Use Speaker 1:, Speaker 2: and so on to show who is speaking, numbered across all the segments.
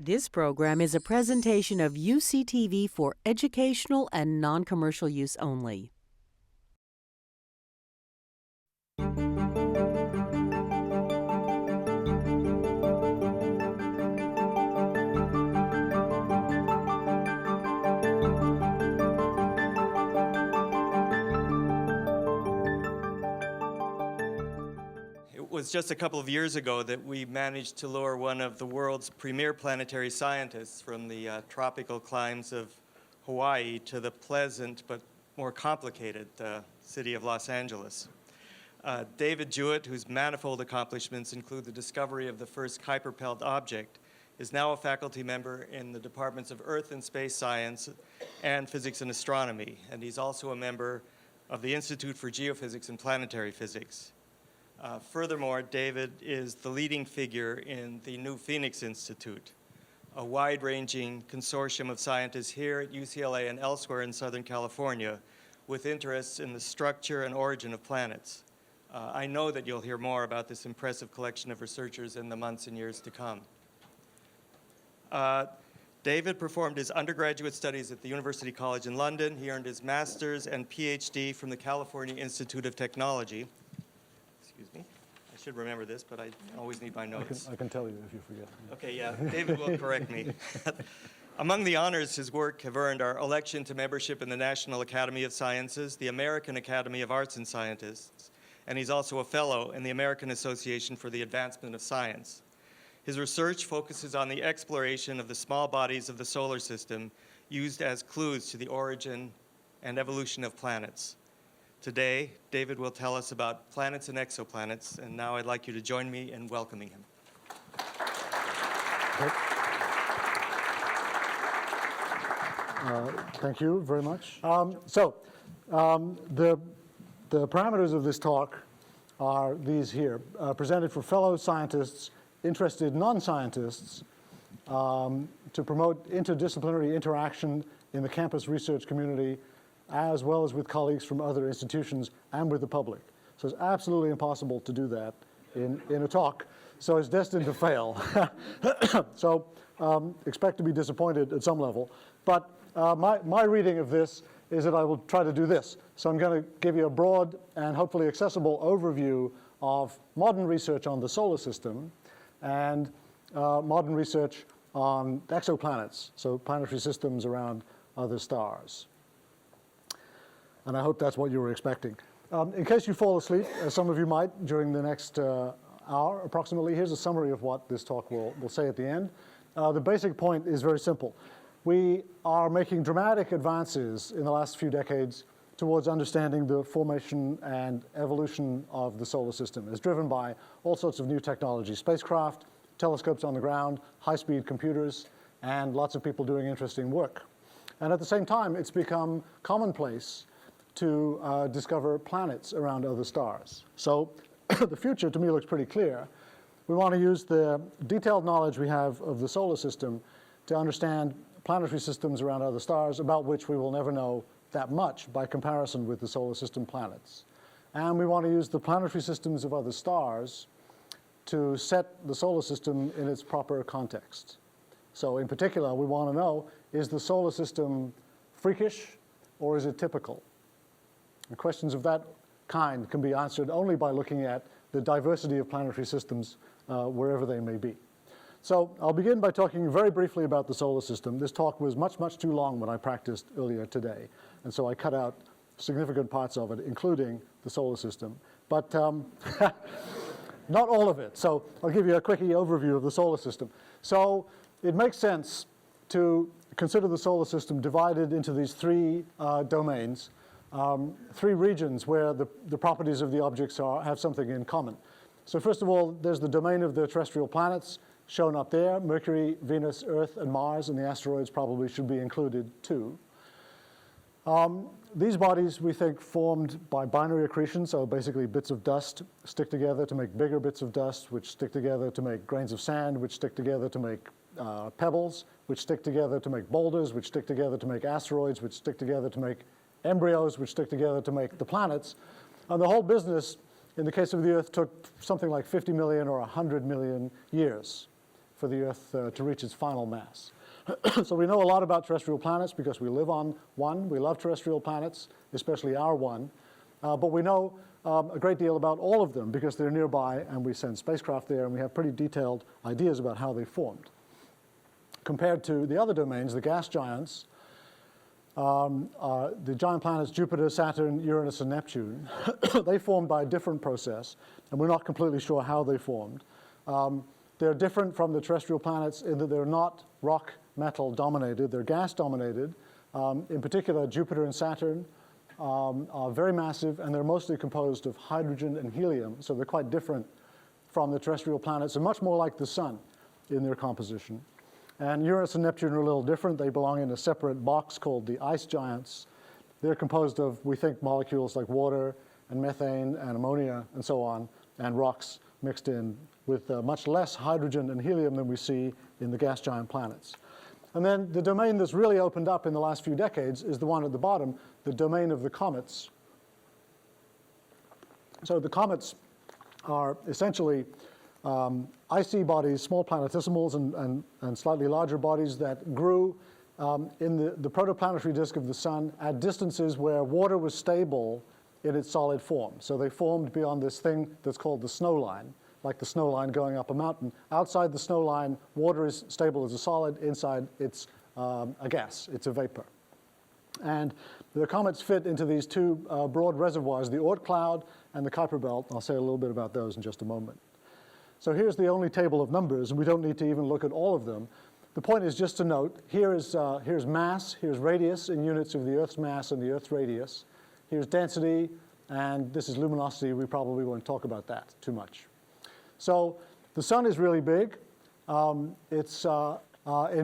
Speaker 1: This program is a presentation of UCTV for educational and non-commercial use only.
Speaker 2: It was just a couple of years ago that we managed to lure one of the world's premier planetary scientists from the tropical climes of Hawaii to the pleasant but more complicated city of Los Angeles. David Jewitt, whose manifold accomplishments include the discovery of the first Kuiper-Belt object, is now a faculty member in the departments of Earth and Space Science and Physics and Astronomy, and he's also a member of the Institute for Geophysics and Planetary Physics. Furthermore, David is the leading figure in the New Phoenix Institute, a wide-ranging consortium of scientists here at UCLA and elsewhere in Southern California with interests in the structure and origin of planets. I know that you'll hear more about this impressive collection of researchers in the months and years to come. David performed his undergraduate studies at the University College in London. He earned his master's and PhD from the California Institute of Technology. Excuse me. I should remember this, but I always need my notes.
Speaker 3: I can tell you if you forget.
Speaker 2: Okay, yeah. David will correct me. Among the honors his work have earned are election to membership in the National Academy of Sciences, the American Academy of Arts and Scientists, and he's also a fellow in the American Association for the Advancement of Science. His research focuses on the exploration of the small bodies of the solar system used as clues to the origin and evolution of planets. Today, David will tell us about planets and exoplanets, and now I'd like you to join me in welcoming him.
Speaker 3: Thank you very much. The parameters of this talk are these here, presented for fellow scientists, interested non-scientists, to promote interdisciplinary interaction in the campus research community, as well as with colleagues from other institutions and with the public. So it's absolutely impossible to do that in a talk, so it's destined to fail. So expect to be disappointed at some level. But my reading of this is that I will try to do this. So I'm going to give you a broad and hopefully accessible overview of modern research on the solar system and modern research on exoplanets, so planetary systems around other stars. And I hope that's what you were expecting. In case you fall asleep, as some of you might during the next hour approximately, here's a summary of what this talk will say at the end. The basic point is very simple. We are making dramatic advances in the last few decades towards understanding the formation and evolution of the solar system. It's driven by all sorts of new technology, spacecraft, telescopes on the ground, high-speed computers, and lots of people doing interesting work. And at the same time, it's become commonplace to discover planets around other stars. So the future, to me, looks pretty clear. We want to use the detailed knowledge we have of the solar system to understand planetary systems around other stars, about which we will never know that much by comparison with the solar system planets. And we want to use the planetary systems of other stars to set the solar system in its proper context. So in particular, we want to know, is the solar system freakish or is it typical? And questions of that kind can be answered only by looking at the diversity of planetary systems wherever they may be. So I'll begin by talking very briefly about the solar system. This talk was much, much too long when I practiced earlier today, and so I cut out significant parts of it, including the solar system. But not all of it. So I'll give you a quickie overview of the solar system. So it makes sense to consider the solar system divided into these three domains, three regions where the properties of the objects have something in common. So first of all, there's the domain of the terrestrial planets shown up there. Mercury, Venus, Earth, and Mars, and the asteroids probably should be included too. These bodies, we think, formed by binary accretion, so basically bits of dust stick together to make bigger bits of dust, which stick together to make grains of sand, which stick together to make pebbles, which stick together to make boulders, which stick together to make asteroids, which stick together to make embryos, which stick together to make the planets. And the whole business, in the case of the Earth, took something like 50 million or 100 million years for the Earth to reach its final mass. So we know a lot about terrestrial planets because we live on one. We love terrestrial planets, especially our one. But we know a great deal about all of them because they're nearby and we send spacecraft there and we have pretty detailed ideas about how they formed. Compared to the other domains, the gas giants, the giant planets Jupiter, Saturn, Uranus, and Neptune, they formed by a different process, and we're not completely sure how they formed. They're different from the terrestrial planets in that they're not rock metal dominated, they're gas dominated. In particular, Jupiter and Saturn are very massive, and they're mostly composed of hydrogen and helium, so they're quite different from the terrestrial planets and much more like the Sun in their composition. And Uranus and Neptune are a little different. They belong in a separate box called the ice giants. They're composed of, we think, molecules like water and methane and ammonia and so on, and rocks mixed in with much less hydrogen and helium than we see in the gas giant planets. And then the domain that's really opened up in the last few decades is the one at the bottom, the domain of the comets. So the comets are essentially icy bodies, small planetesimals and slightly larger bodies that grew in the protoplanetary disk of the Sun at distances where water was stable in its solid form. So they formed beyond this thing that's called the snow line, like the snow line going up a mountain. Outside the snow line, water is stable as a solid. Inside, it's a gas. It's a vapor. And the comets fit into these two broad reservoirs, the Oort cloud and the Kuiper belt. I'll say a little bit about those in just a moment. So here's the only table of numbers, and we don't need to even look at all of them. The point is just to note, here's mass, here's radius in units of the Earth's mass and the Earth's radius. Here's density, and this is luminosity. We probably won't talk about that too much. So the Sun is really big. In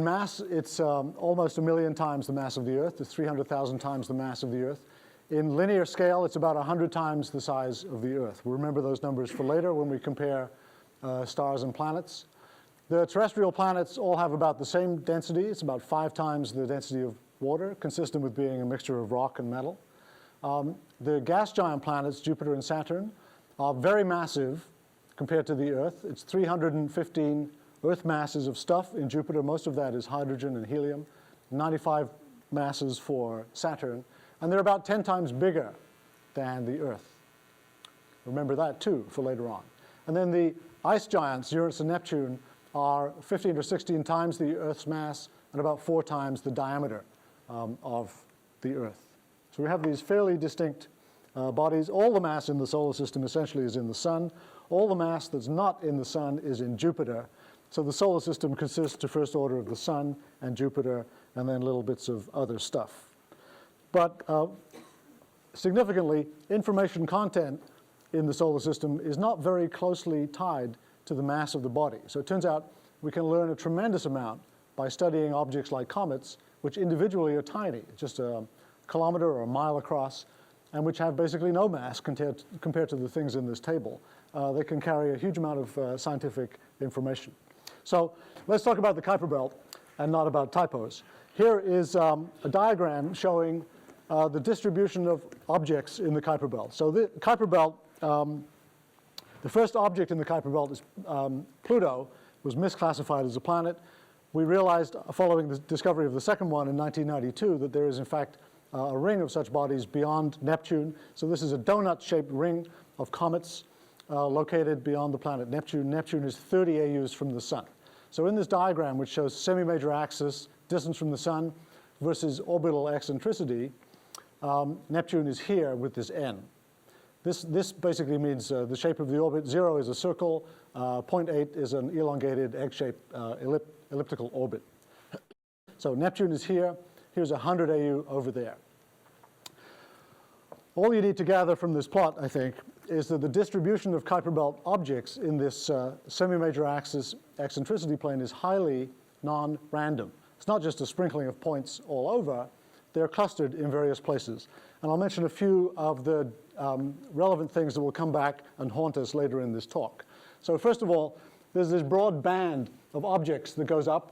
Speaker 3: mass, it's almost 1 million times the mass of the Earth. It's 300,000 times the mass of the Earth. In linear scale, it's about 100 times the size of the Earth. We'll remember those numbers for later when we compare stars and planets. The terrestrial planets all have about the same density. It's about 5 times the density of water, consistent with being a mixture of rock and metal. The gas giant planets, Jupiter and Saturn, are very massive compared to the Earth. It's 315 Earth masses of stuff in Jupiter. Most of that is hydrogen and helium. 95 masses for Saturn. And they're about 10 times bigger than the Earth. Remember that, too, for later on. And then the ice giants, Uranus and Neptune, are 15 or 16 times the Earth's mass and about 4 times the diameter of the Earth. So we have these fairly distinct bodies. All the mass in the solar system essentially is in the Sun. All the mass that's not in the Sun is in Jupiter. So the solar system consists to first order of the Sun and Jupiter and then little bits of other stuff. But significantly, information content in the solar system is not very closely tied to the mass of the body. So it turns out we can learn a tremendous amount by studying objects like comets, which individually are tiny, just a kilometer or a mile across, and which have basically no mass compared to the things in this table. They can carry a huge amount of scientific information. So let's talk about the Kuiper belt and not about typos. Here is a diagram showing the distribution of objects in the Kuiper belt. So the Kuiper belt, the first object in the Kuiper belt is Pluto, was misclassified as a planet. We realized, following the discovery of the second one in 1992, that there is in fact a ring of such bodies beyond Neptune. So this is a donut-shaped ring of comets located beyond the planet Neptune. Neptune is 30 AUs from the Sun. So in this diagram, which shows semi-major axis, distance from the Sun, versus orbital eccentricity, Neptune is here with this N. This basically means the shape of the orbit. 0 is a circle. 0.8 is an elongated egg-shaped elliptical orbit. So Neptune is here. Here's 100 AU over there. All you need to gather from this plot, I think, is that the distribution of Kuiper belt objects in this semi-major axis eccentricity plane is highly non-random. It's not just a sprinkling of points all over. They're clustered in various places. And I'll mention a few of the relevant things that will come back and haunt us later in this talk. So first of all, there's this broad band of objects that goes up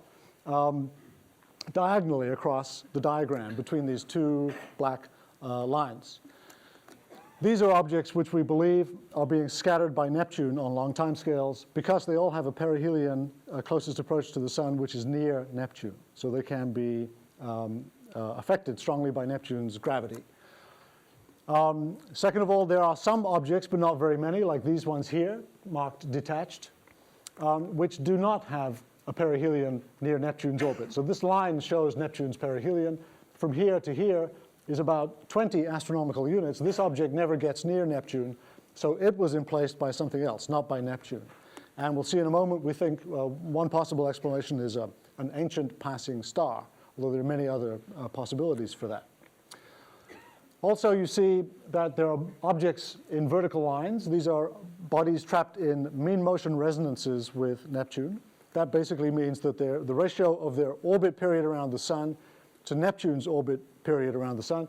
Speaker 3: diagonally across the diagram between these two black lines. These are objects which we believe are being scattered by Neptune on long timescales because they all have a perihelion closest approach to the Sun, which is near Neptune. So they can be affected strongly by Neptune's gravity. Second of all, there are some objects, but not very many, like these ones here, marked detached, which do not have a perihelion near Neptune's orbit. So this line shows Neptune's perihelion. From here to here is about 20 astronomical units. This object never gets near Neptune, so it was emplaced by something else, not by Neptune. And we'll see in a moment, we think one possible explanation is an ancient passing star, although there are many other possibilities for that. Also, you see that there are objects in vertical lines. These are bodies trapped in mean motion resonances with Neptune. That basically means that the ratio of their orbit period around the Sun to Neptune's orbit period around the Sun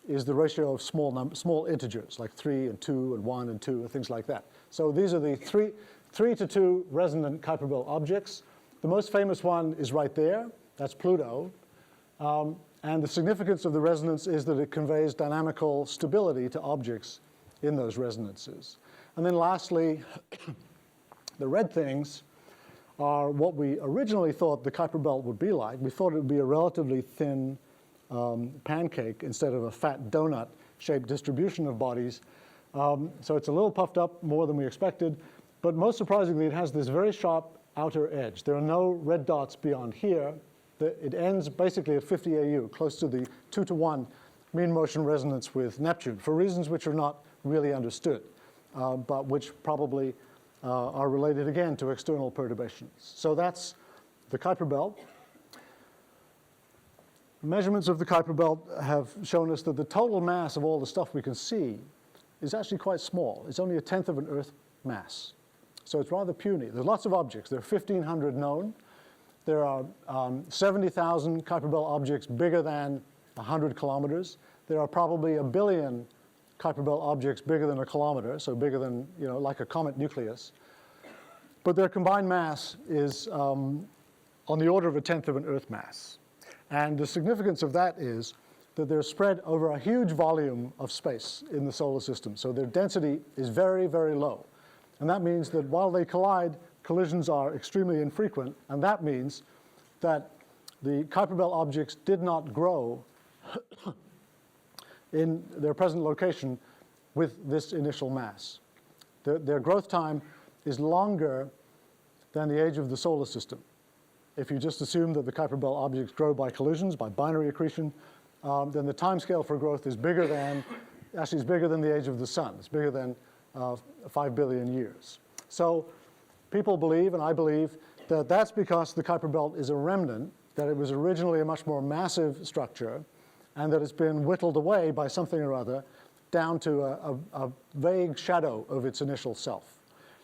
Speaker 3: is the ratio of small integers, like 3 and 2 and 1 and 2 and things like that. So these are the 3 to 2 resonant Kuiper belt objects. The most famous one is right there. That's Pluto. And the significance of the resonance is that it conveys dynamical stability to objects in those resonances. And then lastly, the red things are what we originally thought the Kuiper belt would be like. We thought it would be a relatively thin pancake instead of a fat donut-shaped distribution of bodies. So it's a little puffed up more than we expected. But most surprisingly, it has this very sharp outer edge. There are no red dots beyond here. It ends basically at 50 AU, close to the 2-to-1 mean motion resonance with Neptune, for reasons which are not really understood, but which probably are related again to external perturbations. So that's the Kuiper belt. Measurements of the Kuiper belt have shown us that the total mass of all the stuff we can see is actually quite small. It's only 1/10 of an Earth mass. So it's rather puny. There's lots of objects. There are 1,500 known. There are 70,000 Kuiper belt objects bigger than 100 kilometers. There are probably 1 billion Kuiper belt objects bigger than a kilometer, so bigger than, like a comet nucleus. But their combined mass is on the order of 1/10 of an Earth mass. And the significance of that is that they're spread over a huge volume of space in the solar system. So their density is very, very low. And that means that while they collide, collisions are extremely infrequent, and that means that the Kuiper belt objects did not grow in their present location with this initial mass. Their growth time is longer than the age of the solar system. If you just assume that the Kuiper belt objects grow by collisions, by binary accretion, then the time scale for growth is bigger than the age of the Sun. It's bigger than 5 billion years. So people believe, and I believe, that that's because the Kuiper belt is a remnant, that it was originally a much more massive structure, and that it's been whittled away by something or other down to a vague shadow of its initial self.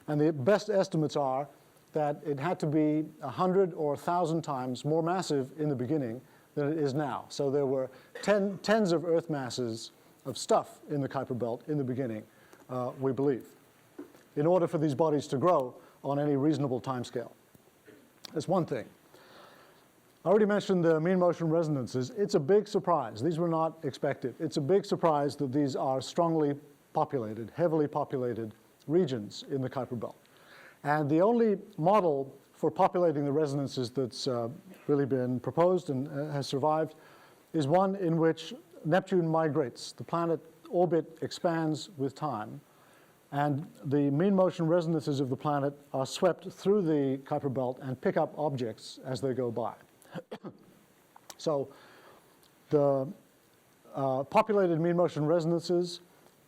Speaker 3: And the best estimates are that it had to be 100 or 1,000 times more massive in the beginning than it is now. So there were tens of Earth masses of stuff in the Kuiper belt in the beginning, we believe, in order for these bodies to grow on any reasonable timescale. That's one thing. I already mentioned the mean motion resonances. It's a big surprise. These were not expected. It's a big surprise that these are strongly populated, heavily populated regions in the Kuiper belt. And the only model for populating the resonances that's really been proposed and has survived is one in which Neptune migrates. The planet orbit expands with time, and the mean motion resonances of the planet are swept through the Kuiper belt and pick up objects as they go by. So the populated mean motion resonances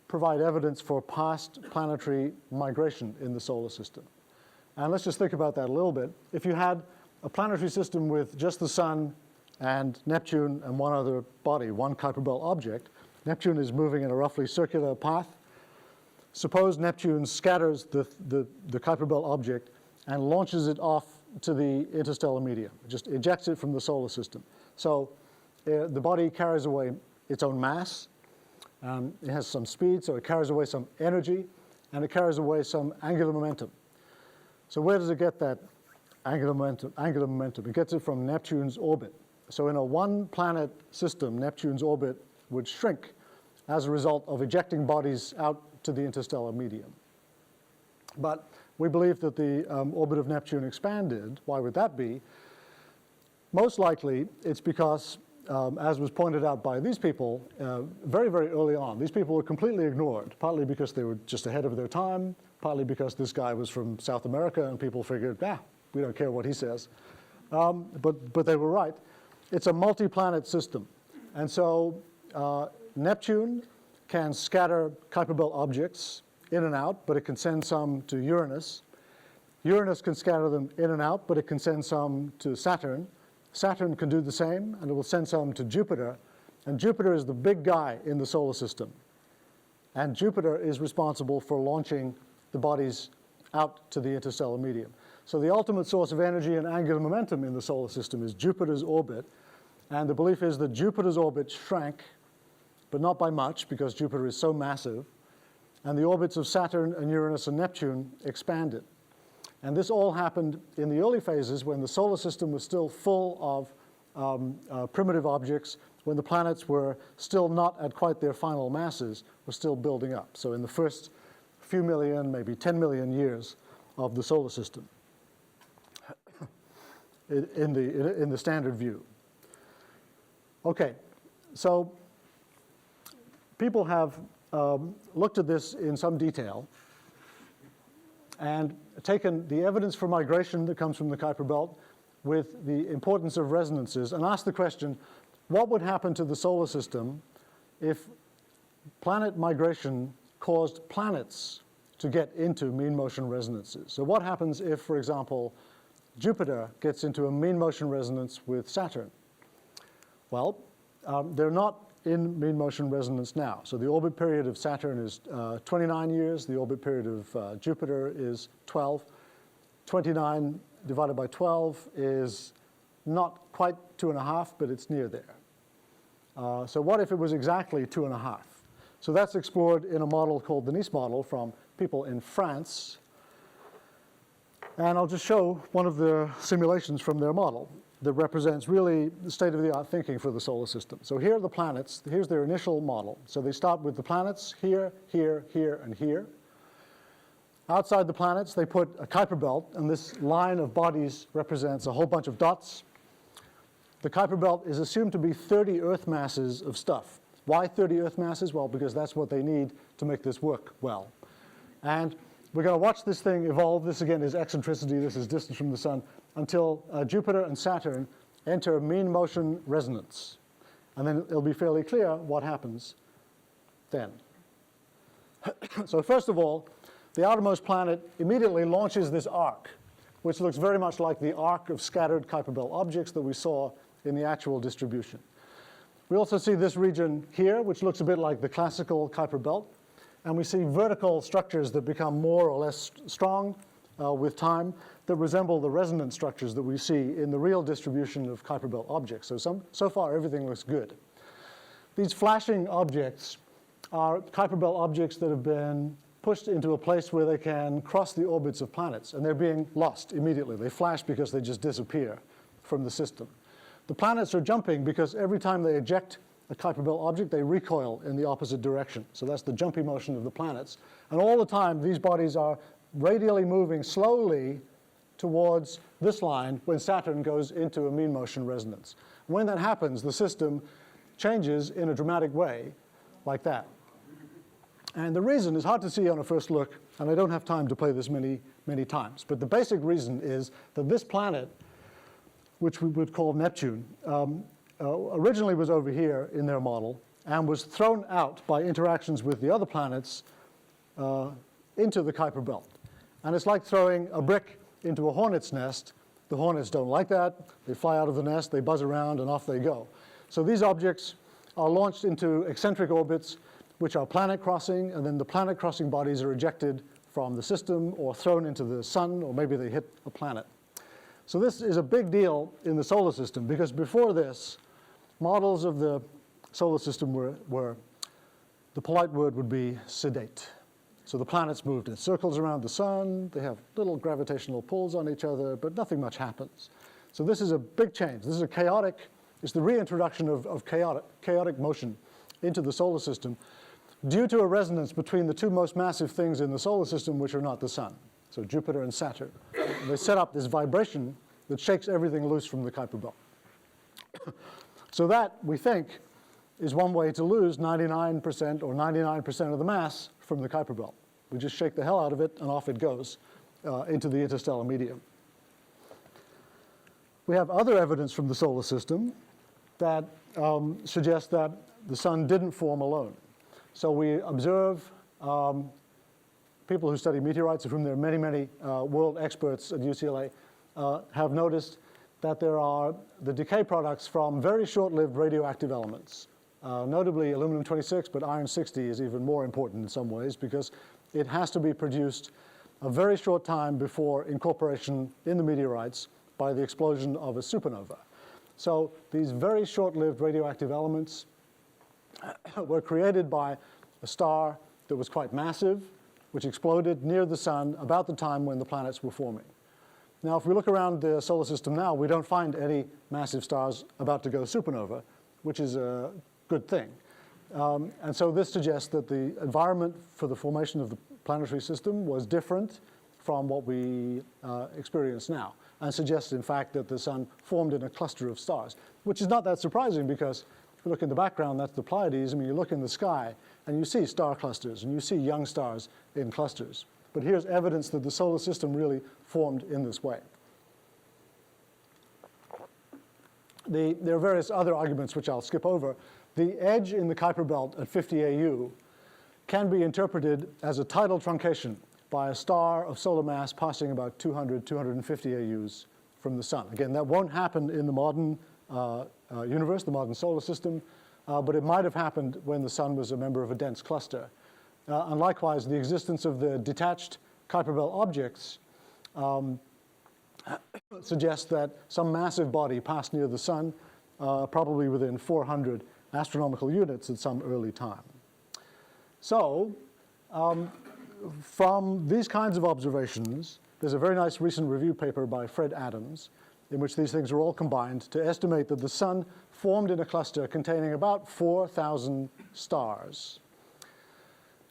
Speaker 3: provide evidence for past planetary migration in the solar system. And let's just think about that a little bit. If you had a planetary system with just the Sun and Neptune and one other body, one Kuiper belt object, Neptune is moving in a roughly circular path. Suppose Neptune scatters the Kuiper belt object and launches it off to the interstellar medium, just ejects it from the solar system. So the body carries away its own mass. It has some speed, so it carries away some energy, and it carries away some angular momentum. So where does it get that angular momentum? It gets it from Neptune's orbit. So in a one-planet system, Neptune's orbit would shrink as a result of ejecting bodies out to the interstellar medium. But we believe that the orbit of Neptune expanded. Why would that be? Most likely, it's because, as was pointed out by these people, very, very early on, these people were completely ignored, partly because they were just ahead of their time, partly because this guy was from South America and people figured, we don't care what he says. But they were right. It's a multi-planet system. And so Neptune can scatter Kuiper Belt objects in and out, but it can send some to Uranus. Uranus can scatter them in and out, but it can send some to Saturn. Saturn can do the same, and it will send some to Jupiter. And Jupiter is the big guy in the solar system. And Jupiter is responsible for launching the bodies out to the interstellar medium. So the ultimate source of energy and angular momentum in the solar system is Jupiter's orbit. And the belief is that Jupiter's orbit shrank, but not by much, because Jupiter is so massive. And the orbits of Saturn and Uranus and Neptune expanded. And this all happened in the early phases when the solar system was still full of primitive objects, when the planets were still not at quite their final masses, were still building up. So in the first few million, maybe 10 million years of the solar system, in the standard view. Okay, so people have looked at this in some detail and taken the evidence for migration that comes from the Kuiper Belt with the importance of resonances and asked the question, what would happen to the solar system if planet migration caused planets to get into mean motion resonances? So what happens if, for example, Jupiter gets into a mean motion resonance with Saturn? Well, they're not in mean motion resonance now. So the orbit period of Saturn is 29 years. The orbit period of Jupiter is 12. 29 divided by 12 is not quite 2.5, but it's near there. So what if it was exactly 2.5? So that's explored in a model called the Nice model from people in France. And I'll just show one of the simulations from their model that represents really the state-of-the-art thinking for the solar system. So here are the planets. Here's their initial model. So they start with the planets here, here, here, and here. Outside the planets, they put a Kuiper Belt, and this line of bodies represents a whole bunch of dots. The Kuiper Belt is assumed to be 30 Earth masses of stuff. Why 30 Earth masses? Well, because that's what they need to make this work well. And we're going to watch this thing evolve. This, again, is eccentricity. This is distance from the sun, until Jupiter and Saturn enter mean motion resonance. And then it'll be fairly clear what happens then. So first of all, the outermost planet immediately launches this arc, which looks very much like the arc of scattered Kuiper Belt objects that we saw in the actual distribution. We also see this region here, which looks a bit like the classical Kuiper Belt. And we see vertical structures that become more or less strong with time that resemble the resonance structures that we see in the real distribution of Kuiper Belt objects. So far, everything looks good. These flashing objects are Kuiper Belt objects that have been pushed into a place where they can cross the orbits of planets, and they're being lost immediately. They flash because they just disappear from the system. The planets are jumping because every time they eject a Kuiper Belt object, they recoil in the opposite direction. So that's the jumpy motion of the planets. And all the time, these bodies are radially moving slowly towards this line when Saturn goes into a mean motion resonance. When that happens, the system changes in a dramatic way, like that. And the reason is hard to see on a first look, and I don't have time to play this many times. But the basic reason is that this planet, which we would call Neptune, originally was over here in their model and was thrown out by interactions with the other planets into the Kuiper Belt. And it's like throwing a brick into a hornet's nest. The hornets don't like that. They fly out of the nest, they buzz around, and off they go. So these objects are launched into eccentric orbits, which are planet crossing, and then the planet crossing bodies are ejected from the system or thrown into the sun, or maybe they hit a planet. So this is a big deal in the solar system, because before this, models of the solar system were, the polite word would be sedate. So the planets moved in circles around the sun. They have little gravitational pulls on each other, but nothing much happens. So this is a big change. This is a chaotic, it's the reintroduction of chaotic motion into the solar system due to a resonance between the two most massive things in the solar system, which are not the sun, so Jupiter and Saturn. And they set up this vibration that shakes everything loose from the Kuiper belt. So that, we think, is one way to lose 99% or 99% of the mass from the Kuiper belt. We just shake the hell out of it, and off it goes into the interstellar medium. We have other evidence from the solar system that suggests that the sun didn't form alone. So we observe people who study meteorites, of whom there are many, many world experts at UCLA, have noticed that there are the decay products from very short-lived radioactive elements, notably aluminum-26, but iron-60 is even more important in some ways because it has to be produced a very short time before incorporation in the meteorites by the explosion of a supernova. So these very short-lived radioactive elements were created by a star that was quite massive, which exploded near the sun about the time when the planets were forming. Now, if we look around the solar system now, we don't find any massive stars about to go supernova, which is a good thing. And so this suggests that the environment for the formation of the planetary system was different from what we experience now, and suggests, in fact, that the sun formed in a cluster of stars, which is not that surprising because if you look in the background, that's the Pleiades. I mean, you look in the sky, and you see star clusters, and you see young stars in clusters. But here's evidence that the solar system really formed in this way. There are various other arguments which I'll skip over. The edge in the Kuiper belt at 50 AU can be interpreted as a tidal truncation by a star of solar mass passing about 200, 250 AUs from the sun. Again, that won't happen in the modern universe, the modern solar system, but it might have happened when the sun was a member of a dense cluster. And likewise, the existence of the detached Kuiper belt objects suggests that some massive body passed near the sun, probably within 400 astronomical units at some early time. So, from these kinds of observations, there's a very nice recent review paper by Fred Adams in which these things are all combined to estimate that the sun formed in a cluster containing about 4,000 stars.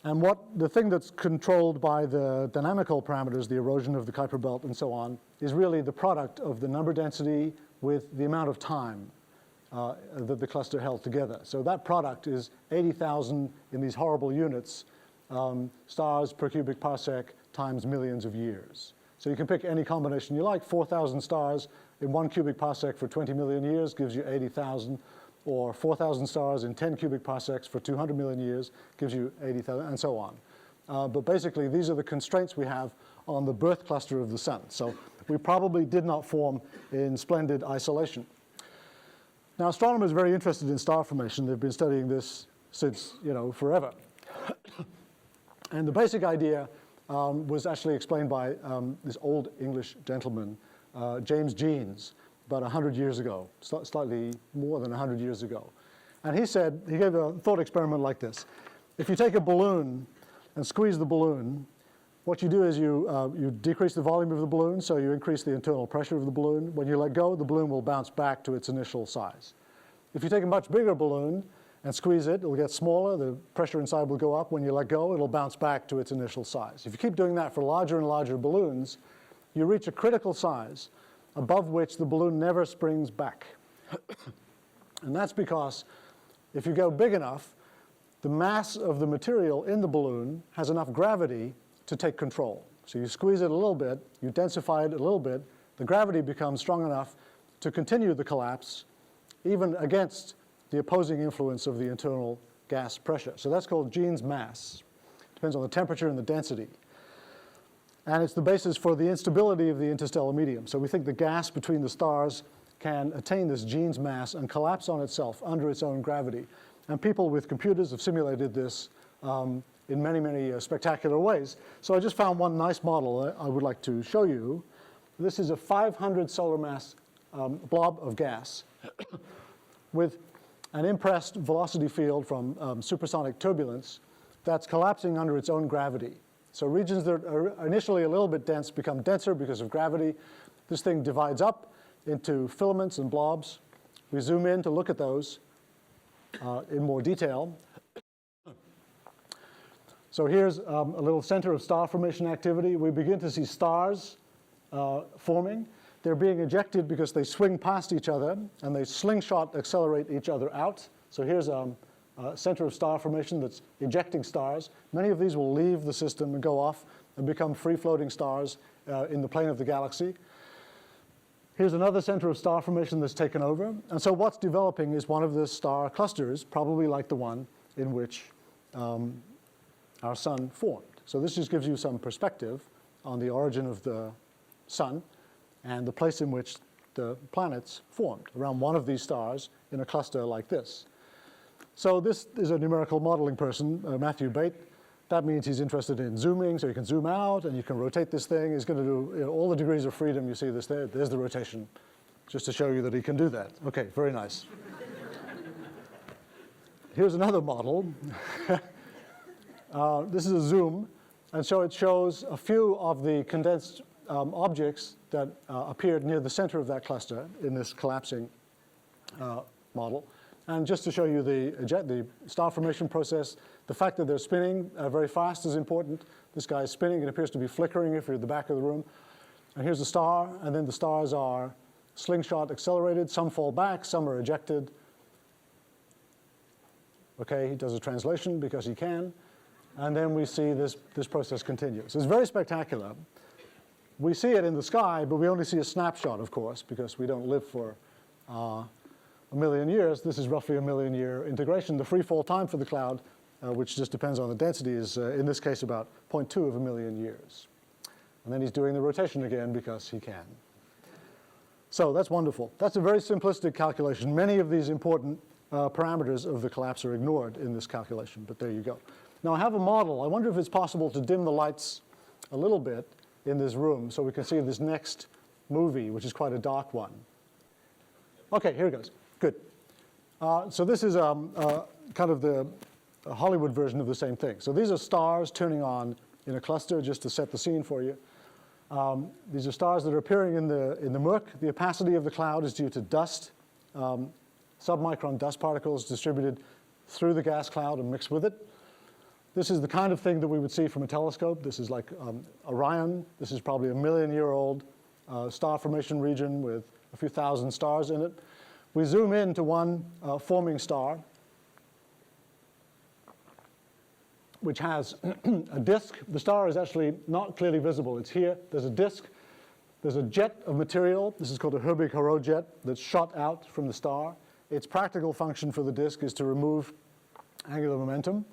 Speaker 3: And the thing that's controlled by the dynamical parameters, the erosion of the Kuiper belt and so on, is really the product of the number density with the amount of time that the cluster held together. So that product is 80,000 in these horrible units, stars per cubic parsec times millions of years. So you can pick any combination you like. 4,000 stars in 1 cubic parsec for 20 million years gives you 80,000. Or 4,000 stars in 10 cubic parsecs for 200 million years gives you 80,000, and so on. But basically, these are the constraints we have on the birth cluster of the sun. So we probably did not form in splendid isolation. Now, astronomers are very interested in star formation. They've been studying this since, forever. And the basic idea was actually explained by this old English gentleman, James Jeans, about 100 years ago, slightly more than 100 years ago. And he gave a thought experiment like this. If you take a balloon and squeeze the balloon, what you do is you decrease the volume of the balloon, so you increase the internal pressure of the balloon. When you let go, the balloon will bounce back to its initial size. If you take a much bigger balloon and squeeze it, it'll get smaller, the pressure inside will go up. When you let go, it'll bounce back to its initial size. If you keep doing that for larger and larger balloons, you reach a critical size above which the balloon never springs back. And that's because if you go big enough, the mass of the material in the balloon has enough gravity to take control. So you squeeze it a little bit, you densify it a little bit, the gravity becomes strong enough to continue the collapse, even against the opposing influence of the internal gas pressure. So that's called Jeans mass. Depends on the temperature and the density. And it's the basis for the instability of the interstellar medium. So we think the gas between the stars can attain this Jeans mass and collapse on itself under its own gravity. And people with computers have simulated this in many, many spectacular ways. So I just found one nice model I would like to show you. This is a 500 solar mass blob of gas with an impressed velocity field from supersonic turbulence that's collapsing under its own gravity. So regions that are initially a little bit dense become denser because of gravity. This thing divides up into filaments and blobs. We zoom in to look at those. in more detail. So here's a little center of star formation activity. We begin to see stars forming. They're being ejected because they swing past each other and they slingshot accelerate each other out. So here's a center of star formation that's ejecting stars. Many of these will leave the system and go off and become free-floating stars in the plane of the galaxy. Here's another center of star formation that's taken over. And so what's developing is one of the star clusters, probably like the one in which our sun formed. So this just gives you some perspective on the origin of the sun and the place in which the planets formed, around one of these stars in a cluster like this. So this is a numerical modeling person, Matthew Bate. That means he's interested in zooming, so you can zoom out and you can rotate this thing. He's going to do all the degrees of freedom. You see this there. There's the rotation, just to show you that he can do that. Okay, very nice. Here's another model. This is a zoom, and so it shows a few of the condensed objects that appeared near the center of that cluster in this collapsing model. And just to show you the star formation process, the fact that they're spinning very fast is important. This guy is spinning. It appears to be flickering if you're at the back of the room. And here's the star, and then the stars are slingshot accelerated. Some fall back, some are ejected. Okay, he does a translation because he can. And then we see this process continue. So it's very spectacular. We see it in the sky, but we only see a snapshot, of course, because we don't live for a million years. This is roughly a million-year integration. The free fall time for the cloud, which just depends on the density, is in this case about 0.2 of a million years. And then he's doing the rotation again because he can. So that's wonderful. That's a very simplistic calculation. Many of these important parameters of the collapse are ignored in this calculation, but there you go. Now I have a model. I wonder if it's possible to dim the lights a little bit in this room so we can see this next movie, which is quite a dark one. Okay, here it goes. Good. So this is kind of the Hollywood version of the same thing. So these are stars turning on in a cluster, just to set the scene for you. These are stars that are appearing in the murk. The opacity of the cloud is due to dust, submicron dust particles distributed through the gas cloud and mixed with it. This is the kind of thing that we would see from a telescope. This is like Orion. This is probably a million-year-old star formation region with a few thousand stars in it. We zoom in to one forming star, which has a disk. The star is actually not clearly visible. It's here. There's a disk. There's a jet of material. This is called a Herbig-Haro jet that's shot out from the star. Its practical function for the disk is to remove angular momentum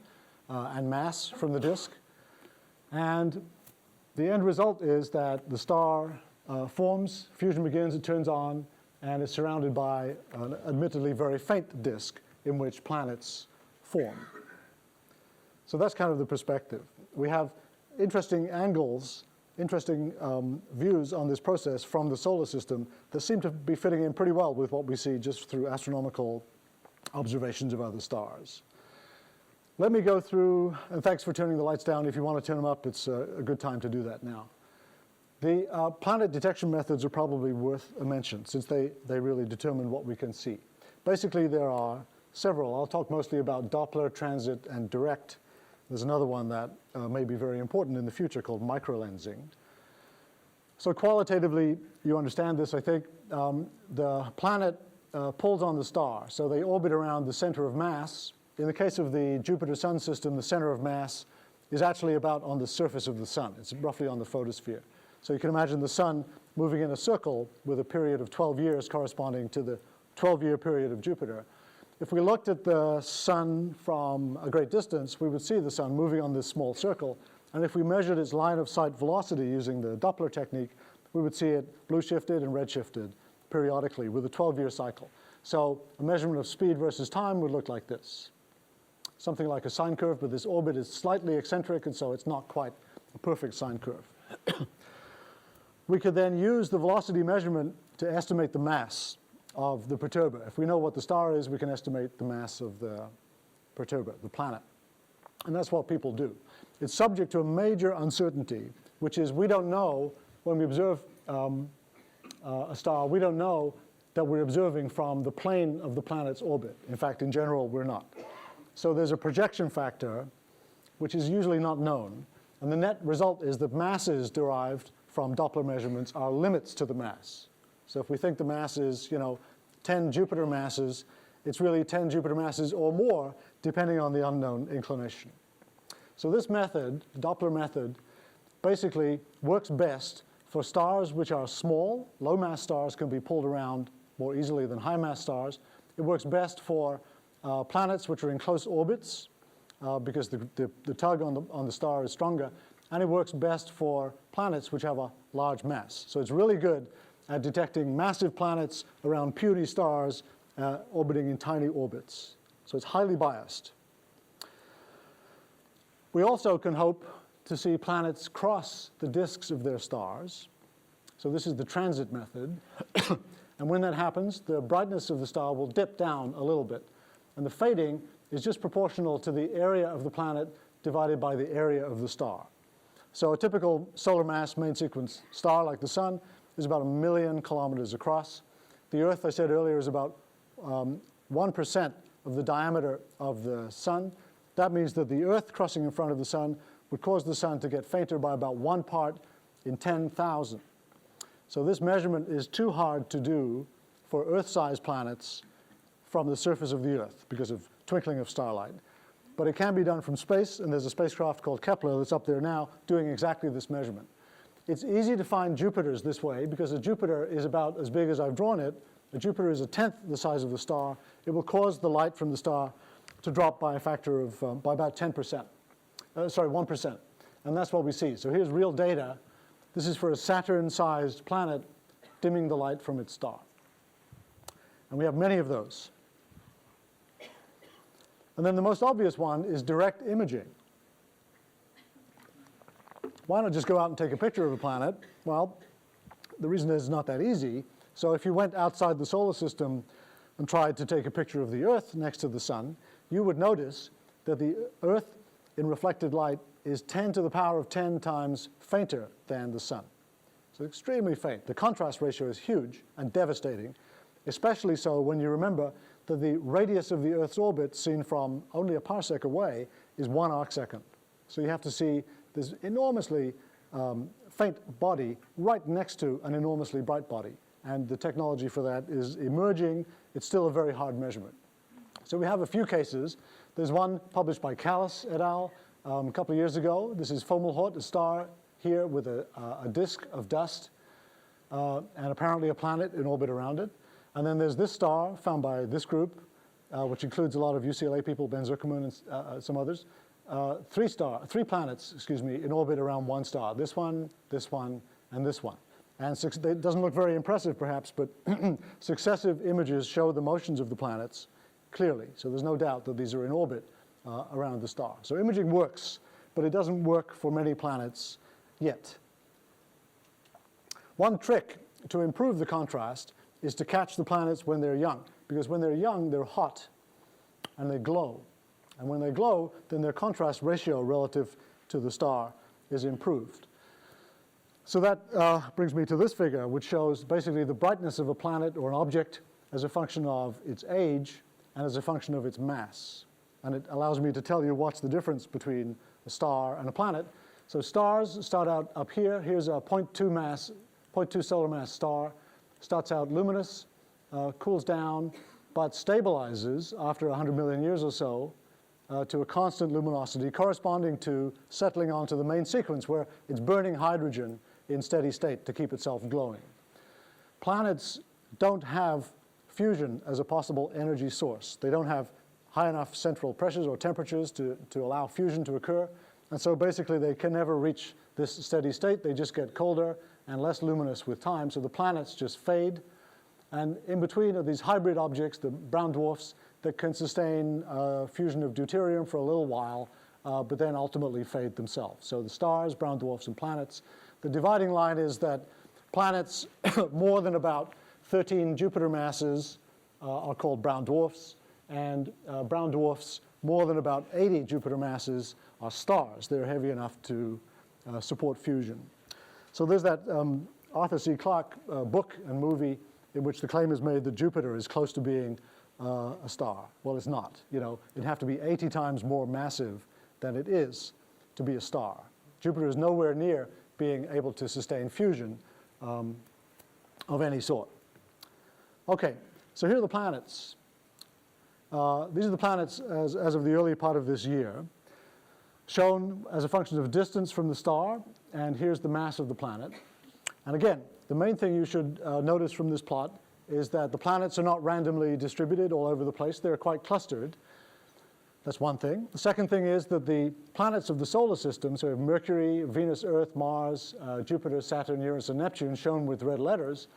Speaker 3: and mass from the disk. And the end result is that the star forms, fusion begins, it turns on, and is surrounded by an admittedly very faint disk in which planets form. So that's kind of the perspective. We have interesting angles, interesting views on this process from the solar system that seem to be fitting in pretty well with what we see just through astronomical observations of other stars. Let me go through, and thanks for turning the lights down. If you want to turn them up, it's a good time to do that now. The planet detection methods are probably worth a mention, since they really determine what we can see. Basically, there are several. I'll talk mostly about Doppler, transit, and direct. There's another one that may be very important in the future called microlensing. So qualitatively, you understand this, I think. The planet pulls on the star, so they orbit around the center of mass. In the case of the Jupiter-Sun system, the center of mass is actually about on the surface of the sun. It's roughly on the photosphere. So you can imagine the sun moving in a circle with a period of 12 years corresponding to the 12-year period of Jupiter. If we looked at the sun from a great distance, we would see the sun moving on this small circle. And if we measured its line of sight velocity using the Doppler technique, we would see it blue shifted and red shifted periodically with a 12-year cycle. So a measurement of speed versus time would look like this. Something like a sine curve, but this orbit is slightly eccentric, and so it's not quite a perfect sine curve. We could then use the velocity measurement to estimate the mass of the perturber. If we know what the star is, we can estimate the mass of the perturber, the planet. And that's what people do. It's subject to a major uncertainty, which is we don't know, when we observe a star, we don't know that we're observing from the plane of the planet's orbit. In fact, in general, we're not. So there's a projection factor, which is usually not known. And the net result is that masses derived from Doppler measurements are limits to the mass. So if we think the mass is, 10 Jupiter masses, it's really 10 Jupiter masses or more, depending on the unknown inclination. So this method, Doppler method, basically works best for stars which are small. Low-mass stars can be pulled around more easily than high-mass stars. It works best for planets which are in close orbits, because the tug on the star is stronger. And it works best for planets which have a large mass. So it's really good at detecting massive planets around puny stars orbiting in tiny orbits. So it's highly biased. We also can hope to see planets cross the disks of their stars. So this is the transit method. And when that happens, the brightness of the star will dip down a little bit. And the fading is just proportional to the area of the planet divided by the area of the star. So a typical solar mass main sequence star like the Sun is about 1 million kilometers across. The Earth, I said earlier, is about 1% of the diameter of the Sun. That means that the Earth crossing in front of the Sun would cause the Sun to get fainter by about 1 part in 10,000. So this measurement is too hard to do for Earth-sized planets from the surface of the Earth because of twinkling of starlight. But it can be done from space, and there's a spacecraft called Kepler that's up there now doing exactly this measurement. It's easy to find Jupiters this way because a Jupiter is about as big as I've drawn it. A Jupiter is 1/10 the size of the star. It will cause the light from the star to drop by a factor of, by about 10%. 1%. And that's what we see. So here's real data. This is for a Saturn-sized planet dimming the light from its star. And we have many of those. And then the most obvious one is direct imaging. Why not just go out and take a picture of a planet? Well, the reason is it's not that easy. So if you went outside the solar system and tried to take a picture of the Earth next to the Sun, you would notice that the Earth in reflected light is 10 to the power of 10 times fainter than the Sun. So extremely faint. The contrast ratio is huge and devastating, especially so when you remember that the radius of the Earth's orbit seen from only a parsec away is 1 arcsecond. So you have to see this enormously faint body right next to an enormously bright body. And the technology for that is emerging. It's still a very hard measurement. So we have a few cases. There's one published by Callis et al. A couple of years ago. This is Fomalhaut, a star here with a disk of dust and apparently a planet in orbit around it. And then there's this star found by this group, which includes a lot of UCLA people, Ben Zuckerman and some others. 3 planets, in orbit around one star. This one, and this one. And it doesn't look very impressive, perhaps, but successive images show the motions of the planets clearly. So there's no doubt that these are in orbit around the star. So imaging works, but it doesn't work for many planets yet. One trick to improve the contrast is to catch the planets when they're young, because when they're young, they're hot and they glow. And when they glow, then their contrast ratio relative to the star is improved. So that brings me to this figure, which shows basically the brightness of a planet or an object as a function of its age and as a function of its mass. And it allows me to tell you what's the difference between a star and a planet. So stars start out up here. Here's a 0.2 solar mass star. Starts out luminous, cools down, but stabilizes after 100 million years or so to a constant luminosity corresponding to settling onto the main sequence where it's burning hydrogen in steady state to keep itself glowing. Planets don't have fusion as a possible energy source. They don't have high enough central pressures or temperatures to allow fusion to occur. And so basically they can never reach this steady state. They just get colder and less luminous with time. So the planets just fade. And in between are these hybrid objects, the brown dwarfs, that can sustain fusion of deuterium for a little while, but then ultimately fade themselves. So the stars, brown dwarfs, and planets. The dividing line is that planets more than about 13 Jupiter masses are called brown dwarfs, and brown dwarfs more than about 80 Jupiter masses are stars. They're heavy enough to support fusion. So there's that Arthur C. Clarke book and movie, in which the claim is made that Jupiter is close to being a star. Well, it's not. It'd have to be 80 times more massive than it is to be a star. Jupiter is nowhere near being able to sustain fusion of any sort. Okay, so here are the planets. These are the planets as of the early part of this year, shown as a function of distance from the star, and here's the mass of the planet. And again, the main thing you should notice from this plot is that the planets are not randomly distributed all over the place. They're quite clustered. That's one thing. The second thing is that the planets of the solar system, so Mercury, Venus, Earth, Mars, Jupiter, Saturn, Uranus, and Neptune, shown with red letters,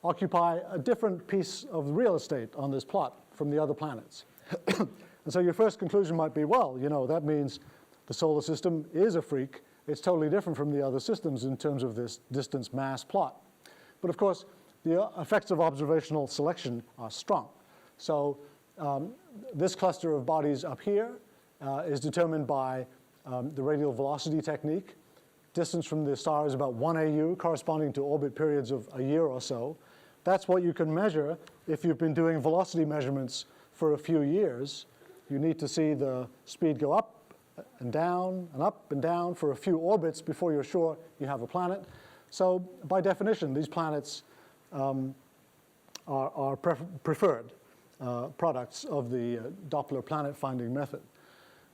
Speaker 3: occupy a different piece of real estate on this plot from the other planets. And so your first conclusion might be, well, that means the solar system is a freak. It's totally different from the other systems in terms of this distance mass plot. But of course, the effects of observational selection are strong. So this cluster of bodies up here is determined by the radial velocity technique. Distance from the star is about 1 AU, corresponding to orbit periods of a year or so. That's what you can measure if you've been doing velocity measurements for a few years. You need to see the speed go up and down and up and down for a few orbits before you're sure you have a planet. So by definition, these planets are preferred products of the Doppler planet finding method.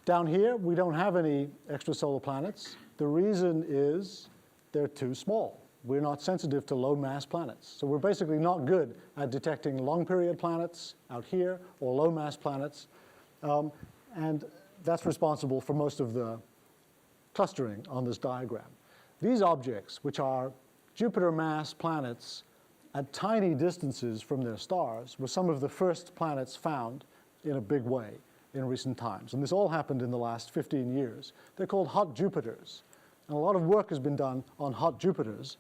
Speaker 3: Down here, we don't have any extrasolar planets. The reason is they're too small. We're not sensitive to low mass planets. So we're basically not good at detecting long period planets out here or low mass planets. And that's responsible for most of the clustering on this diagram. These objects, which are Jupiter mass planets at tiny distances from their stars, were some of the first planets found in a big way in recent times. And this all happened in the last 15 years. They're called hot Jupiters. And a lot of work has been done on hot Jupiters.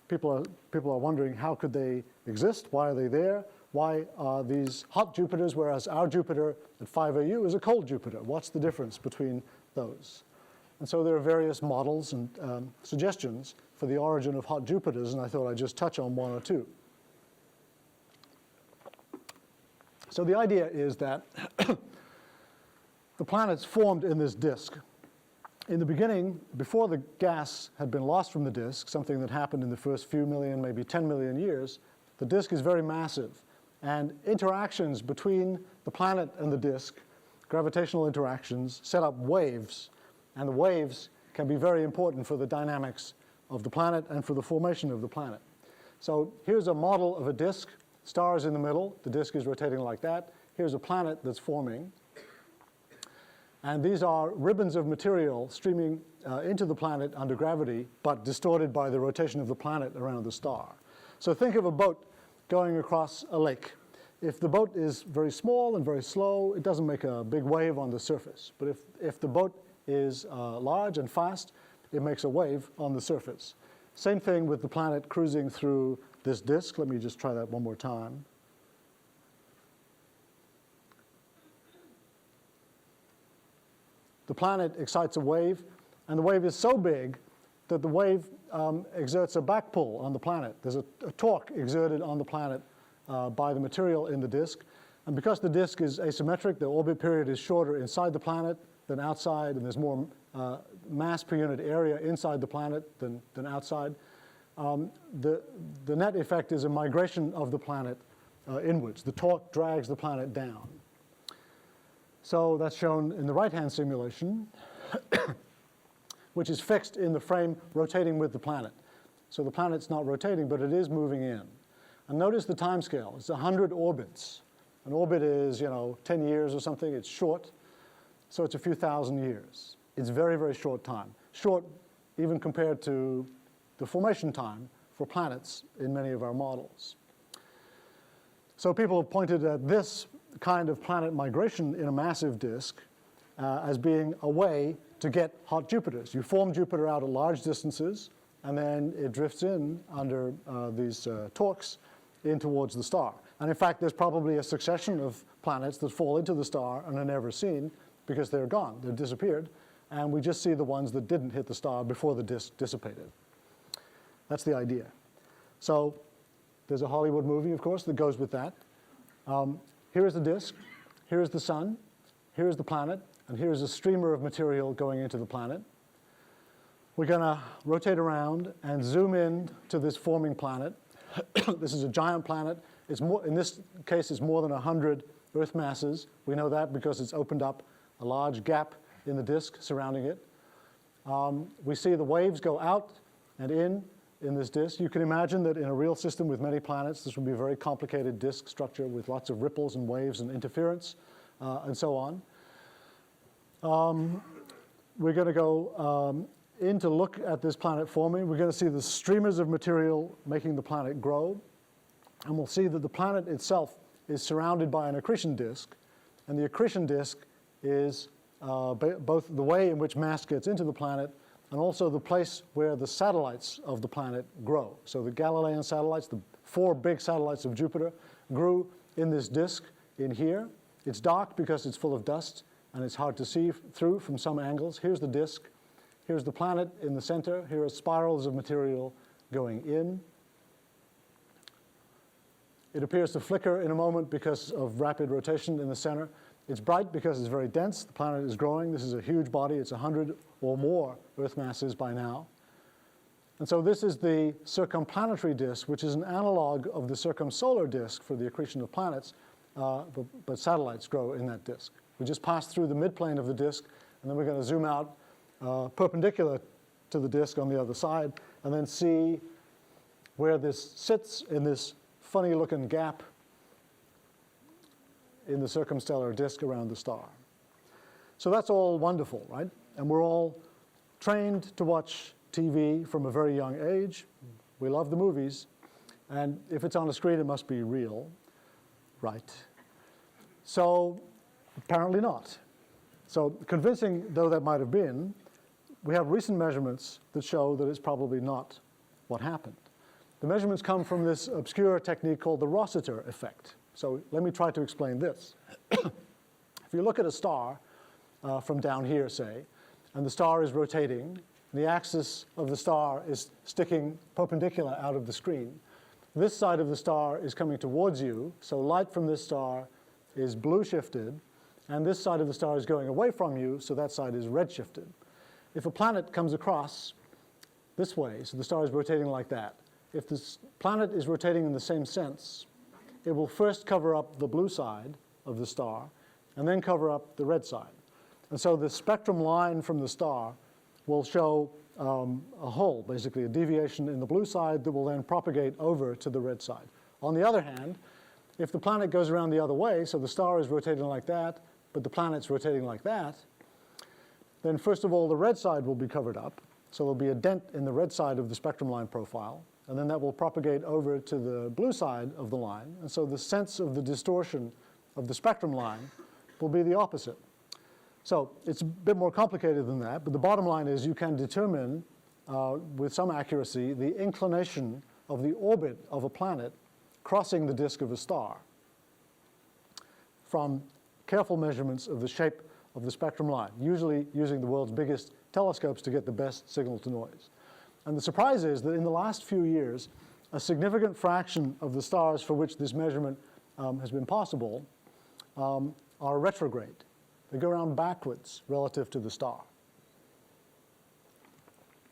Speaker 3: People are wondering, how could they exist? Why are they there? Why are these hot Jupiters, whereas our Jupiter at 5 AU is a cold Jupiter? What's the difference between those? And so there are various models and suggestions for the origin of hot Jupiters, and I thought I'd just touch on one or two. So the idea is that the planets formed in this disk. In the beginning, before the gas had been lost from the disk, something that happened in the first few million, maybe 10 million years, the disk is very massive. And interactions between the planet and the disk, gravitational interactions, set up waves. And the waves can be very important for the dynamics of the planet and for the formation of the planet. So here's a model of a disk. Star is in the middle. The disk is rotating like that. Here's a planet that's forming. And these are ribbons of material streaming into the planet under gravity, but distorted by the rotation of the planet around the star. So think of a boat going across a lake. If the boat is very small and very slow, it doesn't make a big wave on the surface. But if the boat is large and fast, it makes a wave on the surface. Same thing with the planet cruising through this disk. Let me just try that one more time. The planet excites a wave, and the wave is so big that the wave exerts a back pull on the planet. There's a torque exerted on the planet by the material in the disk. And because the disk is asymmetric, the orbit period is shorter inside the planet than outside, and there's more mass per unit area inside the planet than outside. The net effect is a migration of the planet inwards. The torque drags the planet down. So that's shown in the right-hand simulation, which is fixed in the frame rotating with the planet. So the planet's not rotating, but it is moving in. And notice the time scale. It's 100 orbits. An orbit is, 10 years or something. It's short, so it's a few thousand years. It's very, very short time. Short even compared to the formation time for planets in many of our models. So people have pointed at this kind of planet migration in a massive disk as being a way to get hot Jupiters. You form Jupiter out at large distances, and then it drifts in under these torques in towards the star. And in fact, there's probably a succession of planets that fall into the star and are never seen because they're gone, they've disappeared, and we just see the ones that didn't hit the star before the disk dissipated. That's the idea. So There's a Hollywood movie, of course, that goes with that. Here is the disk, here is the sun, here is the planet, and here is a streamer of material going into the planet. We're going to rotate around and zoom in to this forming planet. This is a giant planet. It's more, in this case, it's more than 100 Earth masses. We know that because it's opened up a large gap in the disk surrounding it. We see the waves go out and in this disk. You can imagine that in a real system with many planets, this would be a very complicated disk structure with lots of ripples and waves and interference and so on. We're going to go in to look at this planet forming. We're going to see the streamers of material making the planet grow. And we'll see that the planet itself is surrounded by an accretion disk. And the accretion disk is both the way in which mass gets into the planet and also the place where the satellites of the planet grow. So the Galilean satellites, the 4 big satellites of Jupiter, grew in this disk in here. It's dark because it's full of dust, and it's hard to see through from some angles. Here's the disk. Here's the planet in the center. Here are spirals of material going in. It appears to flicker in a moment because of rapid rotation in the center. It's bright because it's very dense. The planet is growing. This is a huge body. It's 100 or more Earth masses by now. And so this is the circumplanetary disk, which is an analog of the circumsolar disk for the accretion of planets, but satellites grow in that disk. We just passed through the midplane of the disk, and then we're going to zoom out perpendicular to the disk on the other side, and then see where this sits in this funny-looking gap in the circumstellar disk around the star. So that's all wonderful, right? And we're all trained to watch TV from a very young age. We love the movies. And if it's on a screen, it must be real, right? So apparently not. So convincing though that might have been, we have recent measurements that show that it's probably not what happened. The measurements come from this obscure technique called the Rossiter effect. So let me try to explain this. If you look at a star from down here, say, and the star is rotating, the axis of the star is sticking perpendicular out of the screen. This side of the star is coming towards you, so light from this star is blue shifted, and this side of the star is going away from you, so that side is red shifted. If a planet comes across this way, so the star is rotating like that, if this planet is rotating in the same sense, it will first cover up the blue side of the star and then cover up the red side. And so the spectrum line from the star will show a hole, basically a deviation in the blue side that will then propagate over to the red side. On the other hand, if the planet goes around the other way, so the star is rotating like that, but the planet's rotating like that, then first of all, the red side will be covered up. So there'll be a dent in the red side of the spectrum line profile, and then that will propagate over to the blue side of the line. And so the sense of the distortion of the spectrum line will be the opposite. So it's a bit more complicated than that, but the bottom line is you can determine with some accuracy the inclination of the orbit of a planet crossing the disk of a star from careful measurements of the shape of the spectrum line, usually using the world's biggest telescopes to get the best signal to noise. And the surprise is that in the last few years, a significant fraction of the stars for which this measurement has been possible are retrograde. They go around backwards relative to the star.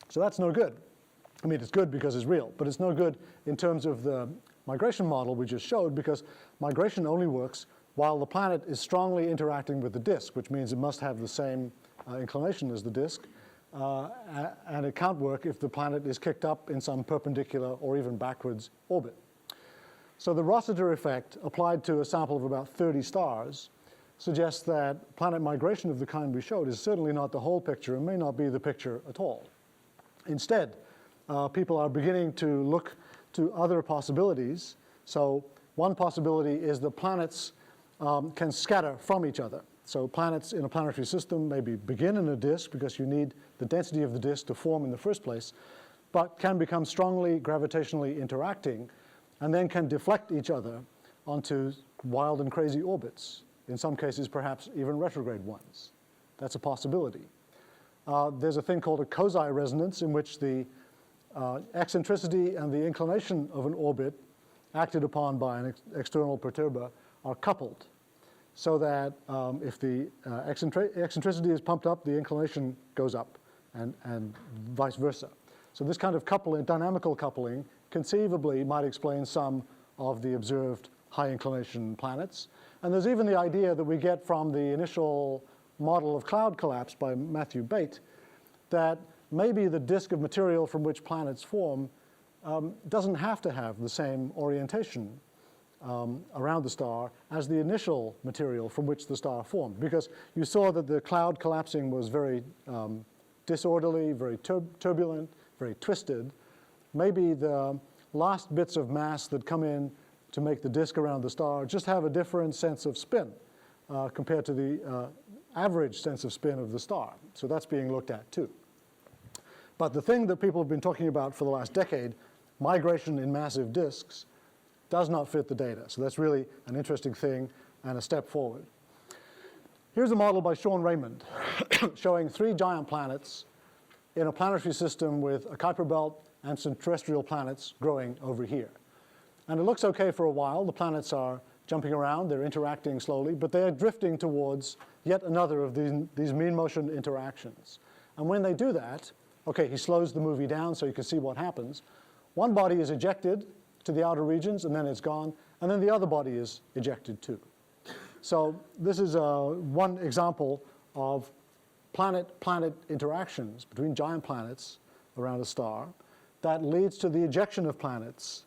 Speaker 3: So that's no good. I mean, it's good because it's real, but it's no good in terms of the migration model we just showed, because migration only works while the planet is strongly interacting with the disk, which means it must have the same inclination as the disk. And it can't work if the planet is kicked up in some perpendicular or even backwards orbit. So the Rossiter effect, applied to a sample of about 30 stars, suggests that planet migration of the kind we showed is certainly not the whole picture and may not be the picture at all. Instead, people are beginning to look to other possibilities. So one possibility is that planets can scatter from each other. So planets in a planetary system maybe begin in a disk because you need the density of the disk to form in the first place, but can become strongly gravitationally interacting and then can deflect each other onto wild and crazy orbits, in some cases perhaps even retrograde ones. That's a possibility. There's a thing called a Kozai resonance in which the eccentricity and the inclination of an orbit acted upon by an external perturber are coupled, so that if the eccentricity is pumped up, the inclination goes up, and vice versa. So this kind of coupling, dynamical coupling, conceivably might explain some of the observed high inclination planets. And there's even the idea that we get from the initial model of cloud collapse by Matthew Bate, that maybe the disk of material from which planets form doesn't have to have the same orientation around the star as the initial material from which the star formed. Because you saw that the cloud collapsing was very disorderly, very turbulent, very twisted. Maybe the last bits of mass that come in to make the disk around the star just have a different sense of spin compared to the average sense of spin of the star. So that's being looked at too. But the thing that people have been talking about for the last decade, migration in massive disks, does not fit the data. So that's really an interesting thing and a step forward. Here's a model by Sean Raymond showing 3 giant planets in a planetary system with a Kuiper belt and some terrestrial planets growing over here. And it looks okay for a while. The planets are jumping around, they're interacting slowly, but they are drifting towards yet another of these mean motion interactions. And when they do that, okay, he slows the movie down so you can see what happens. One body is ejected to the outer regions, and then it's gone, and then the other body is ejected too. So this is one example of planet-planet interactions between giant planets around a star that leads to the ejection of planets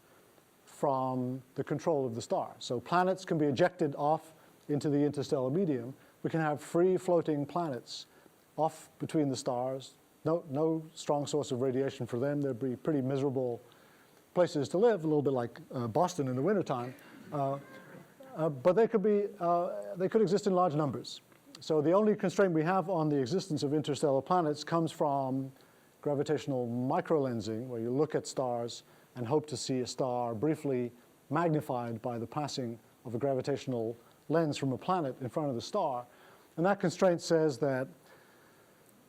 Speaker 3: from the control of the star. So planets can be ejected off into the interstellar medium. We can have free-floating planets off between the stars. No strong source of radiation for them. They'd be pretty miserable places to live, a little bit like Boston in the wintertime. But they could exist in large numbers. So the only constraint we have on the existence of interstellar planets comes from gravitational microlensing, where you look at stars and hope to see a star briefly magnified by the passing of a gravitational lens from a planet in front of the star. And that constraint says that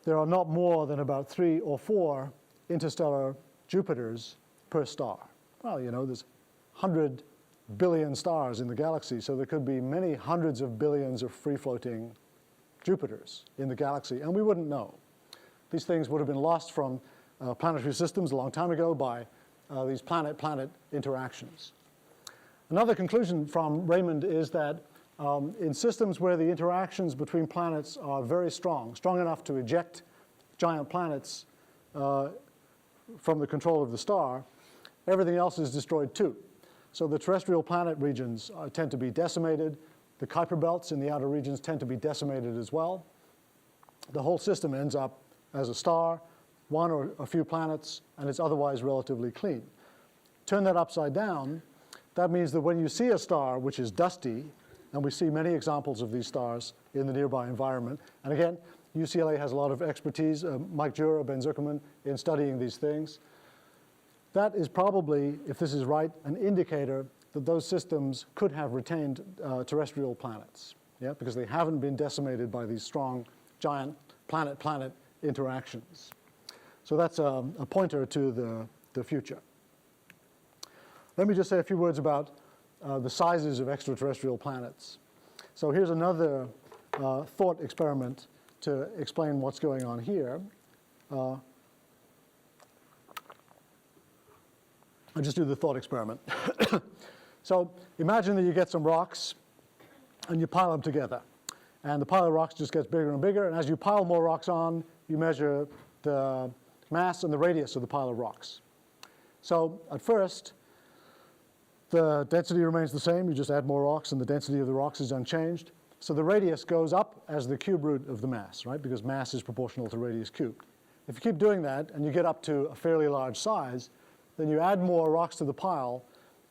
Speaker 3: there are not more than about 3 or 4 interstellar Jupiters per star. Well, you know, there's 100 billion stars in the galaxy, so there could be many hundreds of billions of free-floating Jupiters in the galaxy, and we wouldn't know. These things would have been lost from planetary systems a long time ago by these planet-planet interactions. Another conclusion from Raymond is that in systems where the interactions between planets are very strong enough to eject giant planets from the control of the star, everything else is destroyed too. So the terrestrial planet regions tend to be decimated. The Kuiper belts in the outer regions tend to be decimated as well. The whole system ends up as a star, one or a few planets, and it's otherwise relatively clean. Turn that upside down, that means that when you see a star which is dusty, and we see many examples of these stars in the nearby environment, and again, UCLA has a lot of expertise, Mike Jura, Ben Zuckerman, in studying these things. That is probably, if this is right, an indicator that those systems could have retained terrestrial planets, yeah, because they haven't been decimated by these strong, giant planet-planet interactions. So that's a pointer to the future. Let me just say a few words about the sizes of extraterrestrial planets. So here's another thought experiment to explain what's going on here. I'll just do the thought experiment. So imagine that you get some rocks and you pile them together. And the pile of rocks just gets bigger and bigger. And as you pile more rocks on, you measure the mass and the radius of the pile of rocks. So at first, the density remains the same. You just add more rocks and the density of the rocks is unchanged. So the radius goes up as the cube root of the mass, right? Because mass is proportional to radius cubed. If you keep doing that and you get up to a fairly large size, then you add more rocks to the pile,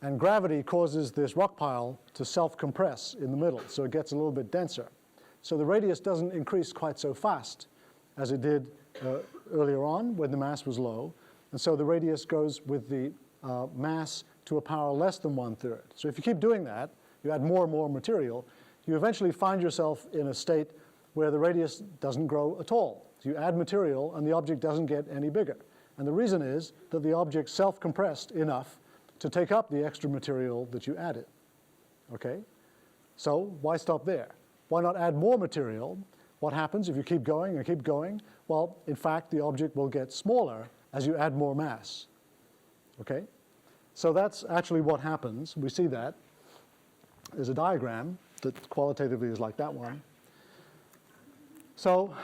Speaker 3: and gravity causes this rock pile to self-compress in the middle, so it gets a little bit denser. So the radius doesn't increase quite so fast as it did earlier on when the mass was low, and so the radius goes with the mass to a power less than 1/3. So if you keep doing that, you add more and more material, you eventually find yourself in a state where the radius doesn't grow at all. So you add material and the object doesn't get any bigger. And the reason is that the object self-compressed enough to take up the extra material that you added. Okay? So why stop there? Why not add more material? What happens if you keep going and keep going? Well, in fact, the object will get smaller as you add more mass. Okay? So that's actually what happens. We see that. There's a diagram that qualitatively is like that one. So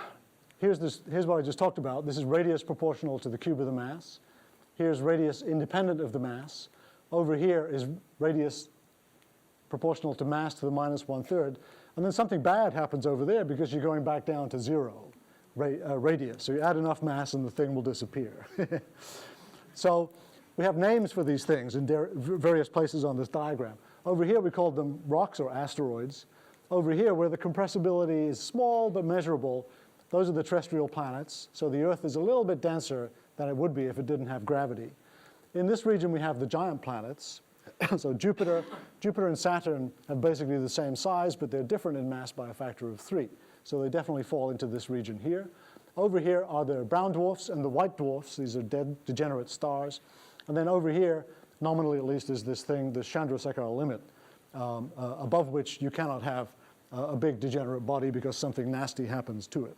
Speaker 3: here's what I just talked about. This is radius proportional to the cube of the mass. Here's radius independent of the mass. Over here is radius proportional to mass to the minus 1/3. And then something bad happens over there because you're going back down to 0 radius. So you add enough mass and the thing will disappear. So we have names for these things in various places on this diagram. Over here we call them rocks or asteroids. Over here where the compressibility is small but measurable, those are the terrestrial planets. So the Earth is a little bit denser than it would be if it didn't have gravity. In this region we have the giant planets. So Jupiter and Saturn have basically the same size, but they're different in mass by a factor of 3. So they definitely fall into this region here. Over here are the brown dwarfs and the white dwarfs. These are dead, degenerate stars. And then over here, nominally at least, is this thing, the Chandrasekhar limit, above which you cannot have a big degenerate body because something nasty happens to it.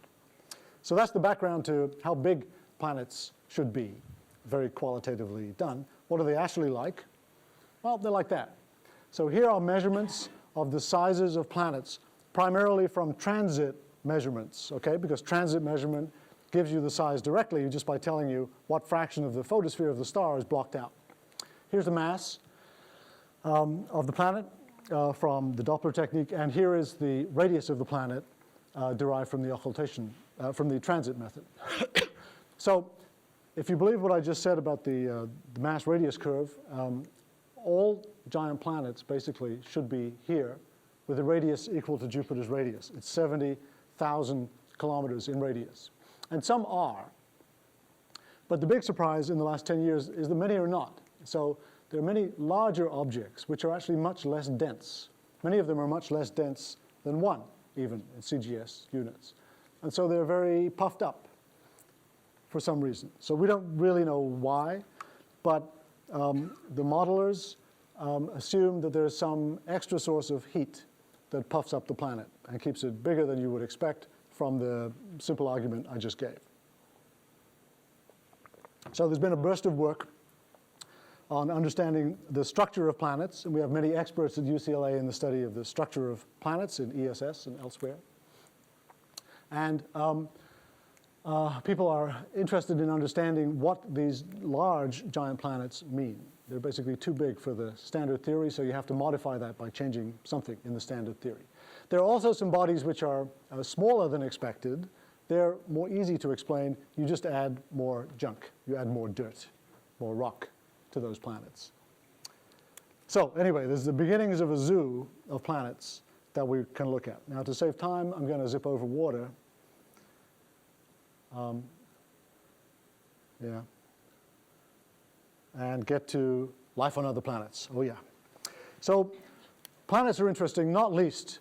Speaker 3: So that's the background to how big planets should be, very qualitatively done. What are they actually like? Well, they're like that. So here are measurements of the sizes of planets, primarily from transit measurements, okay? Because transit measurement gives you the size directly just by telling you what fraction of the photosphere of the star is blocked out. Here's the mass of the planet from the Doppler technique, and here is the radius of the planet derived from the occultation, from the transit method. So if you believe what I just said about the mass radius curve, all giant planets basically should be here with a radius equal to Jupiter's radius. It's 70,000 kilometers in radius. And some are. But the big surprise in the last 10 years is that many are not. So there are many larger objects which are actually much less dense. Many of them are much less dense than one, even in CGS units. And so they're very puffed up for some reason. So we don't really know why, but the modelers assume that there's some extra source of heat that puffs up the planet and keeps it bigger than you would expect from the simple argument I just gave. So there's been a burst of work on understanding the structure of planets, and we have many experts at UCLA in the study of the structure of planets in ESS and elsewhere. And people are interested in understanding what these large giant planets mean. They're basically too big for the standard theory, so you have to modify that by changing something in the standard theory. There are also some bodies which are smaller than expected. They're more easy to explain. You just add more junk. You add more dirt, more rock to those planets. So anyway, there's the beginnings of a zoo of planets that we can look at. Now, to save time, I'm going to zip over water. Yeah. And get to life on other planets. Oh, yeah. So planets are interesting, not least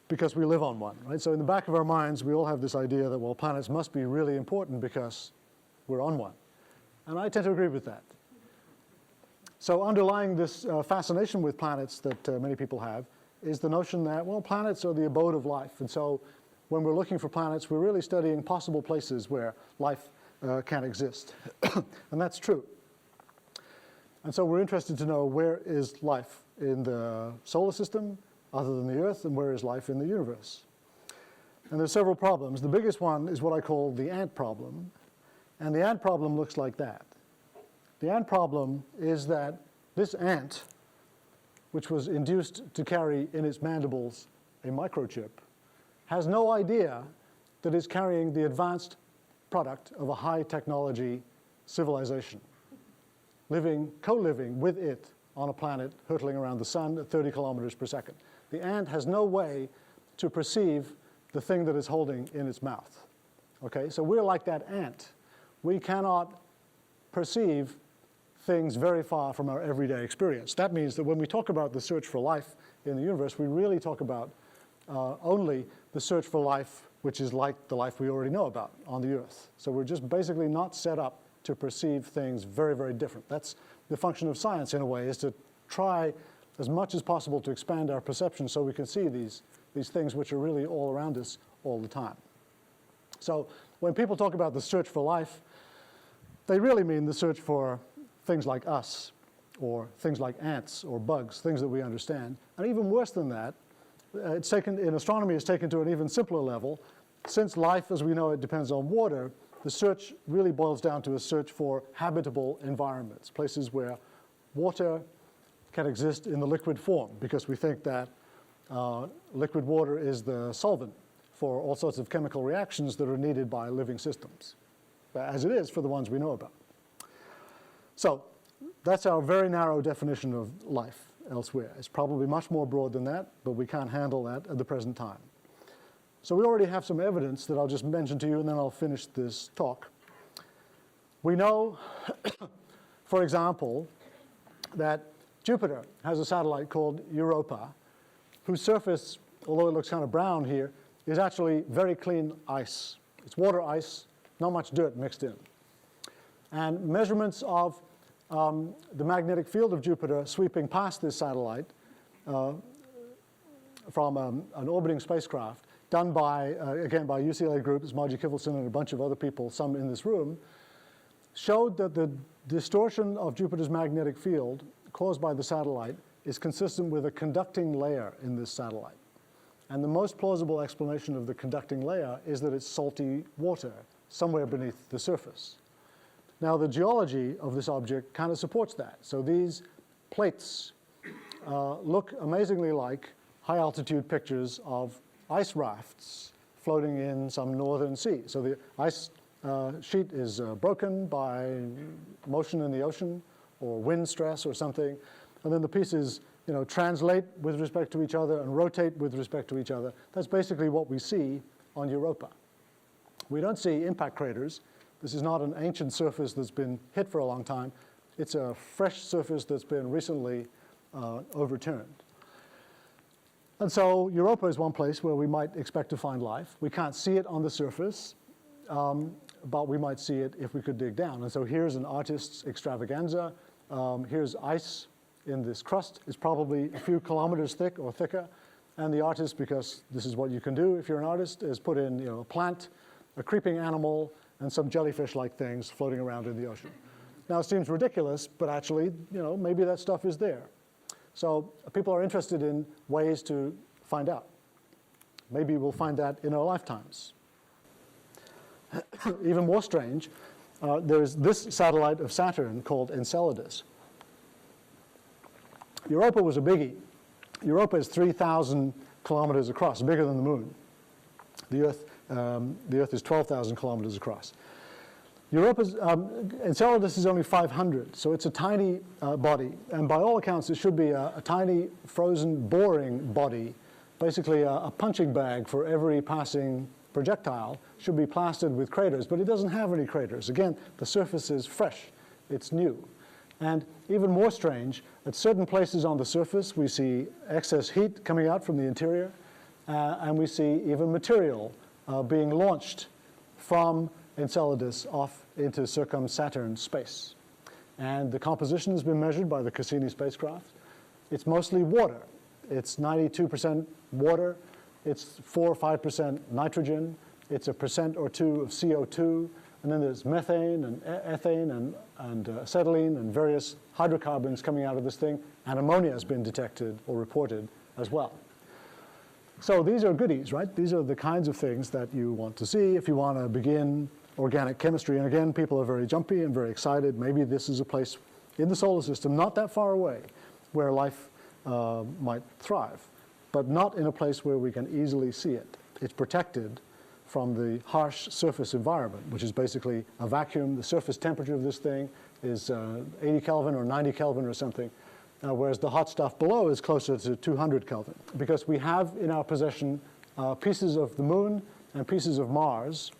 Speaker 3: because we live on one, right? So in the back of our minds, we all have this idea that, well, planets must be really important because we're on one. And I tend to agree with that. So underlying this fascination with planets that many people have is the notion that, well, planets are the abode of life. And so when we're looking for planets, we're really studying possible places where life can exist. And that's true. And so we're interested to know where is life in the solar system other than the Earth, and where is life in the universe. And there's several problems. The biggest one is what I call the ant problem. And the ant problem looks like that. The ant problem is that this ant, which was induced to carry in its mandibles a microchip, has no idea that it's carrying the advanced product of a high technology civilization, co-living with it on a planet hurtling around the sun at 30 kilometers per second. The ant has no way to perceive the thing that it's holding in its mouth. Okay, so we're like that ant. We cannot perceive things very far from our everyday experience. That means that when we talk about the search for life in the universe, we really talk about only the search for life which is like the life we already know about on the Earth. So we're just basically not set up to perceive things very, very different. That's the function of science in a way, is to try as much as possible to expand our perception so we can see these things which are really all around us all the time. So when people talk about the search for life, they really mean the search for things like us, or things like ants or bugs, things that we understand. And even worse than that, in astronomy, it's taken to an even simpler level. Since life as we know it depends on water, the search really boils down to a search for habitable environments, places where water can exist in the liquid form, because we think that liquid water is the solvent for all sorts of chemical reactions that are needed by living systems, as it is for the ones we know about. So that's our very narrow definition of life elsewhere. It's probably much more broad than that, but we can't handle that at the present time. So we already have some evidence that I'll just mention to you, and then I'll finish this talk. We know, for example, that Jupiter has a satellite called Europa, whose surface, although it looks kind of brown here, is actually very clean ice. It's water ice, not much dirt mixed in. And measurements of the magnetic field of Jupiter sweeping past this satellite from an orbiting spacecraft done by, again, by UCLA groups, Margie Kivelson and a bunch of other people, some in this room, showed that the distortion of Jupiter's magnetic field caused by the satellite is consistent with a conducting layer in this satellite. And the most plausible explanation of the conducting layer is that it's salty water somewhere beneath the surface. Now, the geology of this object kind of supports that. So these plates look amazingly like high-altitude pictures of ice rafts floating in some northern sea. So the ice sheet is broken by motion in the ocean or wind stress or something, and then the pieces translate with respect to each other and rotate with respect to each other. That's basically what we see on Europa. We don't see impact craters. This is not an ancient surface that's been hit for a long time. It's a fresh surface that's been recently overturned. And so Europa is one place where we might expect to find life. We can't see it on the surface, but we might see it if we could dig down. And so here's an artist's extravaganza. Here's ice in this crust. It's probably a few kilometers thick or thicker. And the artist, because this is what you can do if you're an artist, is put in a plant, a creeping animal, and some jellyfish-like things floating around in the ocean. Now, it seems ridiculous, but actually, maybe that stuff is there. So people are interested in ways to find out. Maybe we'll find that in our lifetimes. Even more strange, there's this satellite of Saturn called Enceladus. Europa was a biggie. Europa is 3,000 kilometers across, bigger than the moon. The Earth is 12,000 kilometers across. Enceladus is only 500, so it's a tiny body. And by all accounts, it should be a tiny, frozen, boring body, basically a punching bag for every passing projectile, should be plastered with craters. But it doesn't have any craters. Again, the surface is fresh. It's new. And even more strange, at certain places on the surface, we see excess heat coming out from the interior, and we see even material being launched from Enceladus off into circum-Saturn space. And the composition has been measured by the Cassini spacecraft. It's mostly water. It's 92% water. It's 4 or 5% nitrogen. It's 1% or 2% of CO2. And then there's methane and ethane and acetylene and various hydrocarbons coming out of this thing. And ammonia has been detected or reported as well. So these are goodies, right? These are the kinds of things that you want to see if you want to begin organic chemistry. And again, people are very jumpy and very excited. Maybe this is a place in the solar system, not that far away, where life might thrive, but not in a place where we can easily see it. It's protected from the harsh surface environment, which is basically a vacuum. The surface temperature of this thing is 80 Kelvin or 90 Kelvin or something, whereas the hot stuff below is closer to 200 Kelvin. Because we have in our possession pieces of the moon and pieces of Mars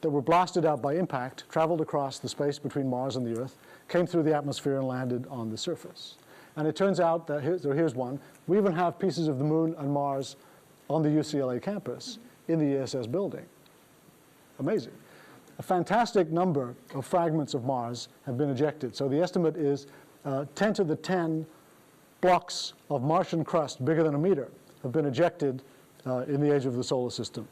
Speaker 3: that were blasted out by impact, traveled across the space between Mars and the Earth, came through the atmosphere and landed on the surface. And it turns out that, here's one, we even have pieces of the moon and Mars on the UCLA campus in the ESS building. Amazing. A fantastic number of fragments of Mars have been ejected. So the estimate is 10 to the 10 blocks of Martian crust bigger than a meter have been ejected in the age of the solar system,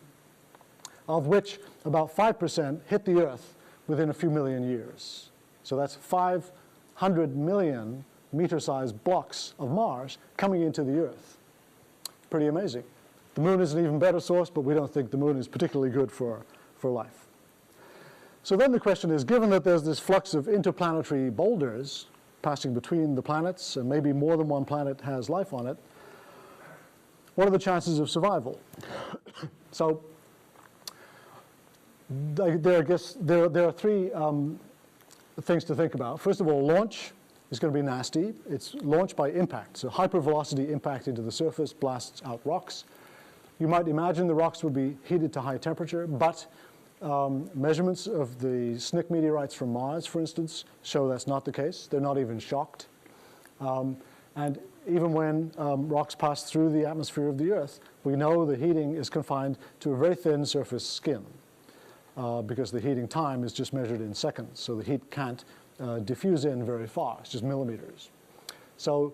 Speaker 3: of which about 5% hit the Earth within a few million years. So that's 500 million meter-sized blocks of Mars coming into the Earth. Pretty amazing. The moon is an even better source, but we don't think the moon is particularly good for life. So then the question is, given that there's this flux of interplanetary boulders passing between the planets, and maybe more than one planet has life on it, what are the chances of survival? So there are three things to think about. First of all, launch is going to be nasty. It's launched by impact. So hypervelocity impact into the surface blasts out rocks. You might imagine the rocks would be heated to high temperature, but measurements of the SNCC meteorites from Mars, for instance, show that's not the case. They're not even shocked. And even when rocks pass through the atmosphere of the Earth, we know the heating is confined to a very thin surface skin because the heating time is just measured in seconds. So the heat can't diffuse in very far. It's just millimeters. So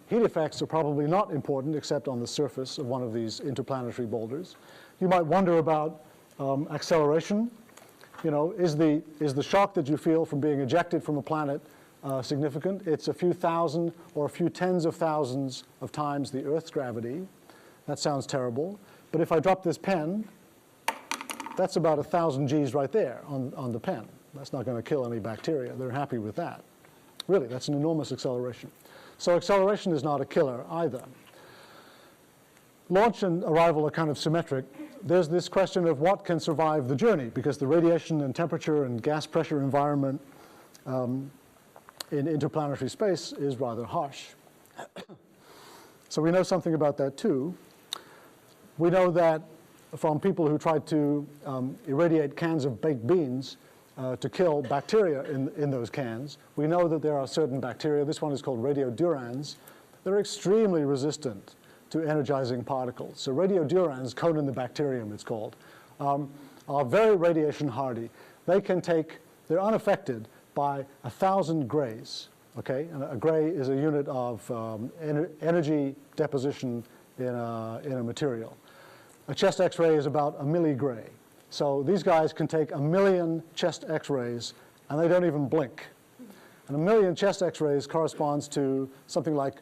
Speaker 3: heat effects are probably not important except on the surface of one of these interplanetary boulders. You might wonder about acceleration. You know, is the shock that you feel from being ejected from a planet significant? It's a few thousand or a few tens of thousands of times the Earth's gravity. That sounds terrible. But if I drop this pen, that's about 1,000 Gs right there on the pen. That's not going to kill any bacteria. They're happy with that. Really, that's an enormous acceleration. So acceleration is not a killer either. Launch and arrival are kind of symmetric. There's this question of what can survive the journey, because the radiation and temperature and gas pressure environment in interplanetary space is rather harsh. So we know something about that too. We know that from people who tried to irradiate cans of baked beans to kill bacteria in those cans, we know that there are certain bacteria, this one is called radiodurans, they're extremely resistant to energizing particles. So radiodurans, conan the bacterium it's called, are very radiation hardy. They can take, they're unaffected by 1,000 grays, okay? And a gray is a unit of energy deposition in a material. A chest X-ray is about a milligray. So these guys can take 1,000,000 chest X-rays, and they don't even blink. And 1,000,000 chest X-rays corresponds to something like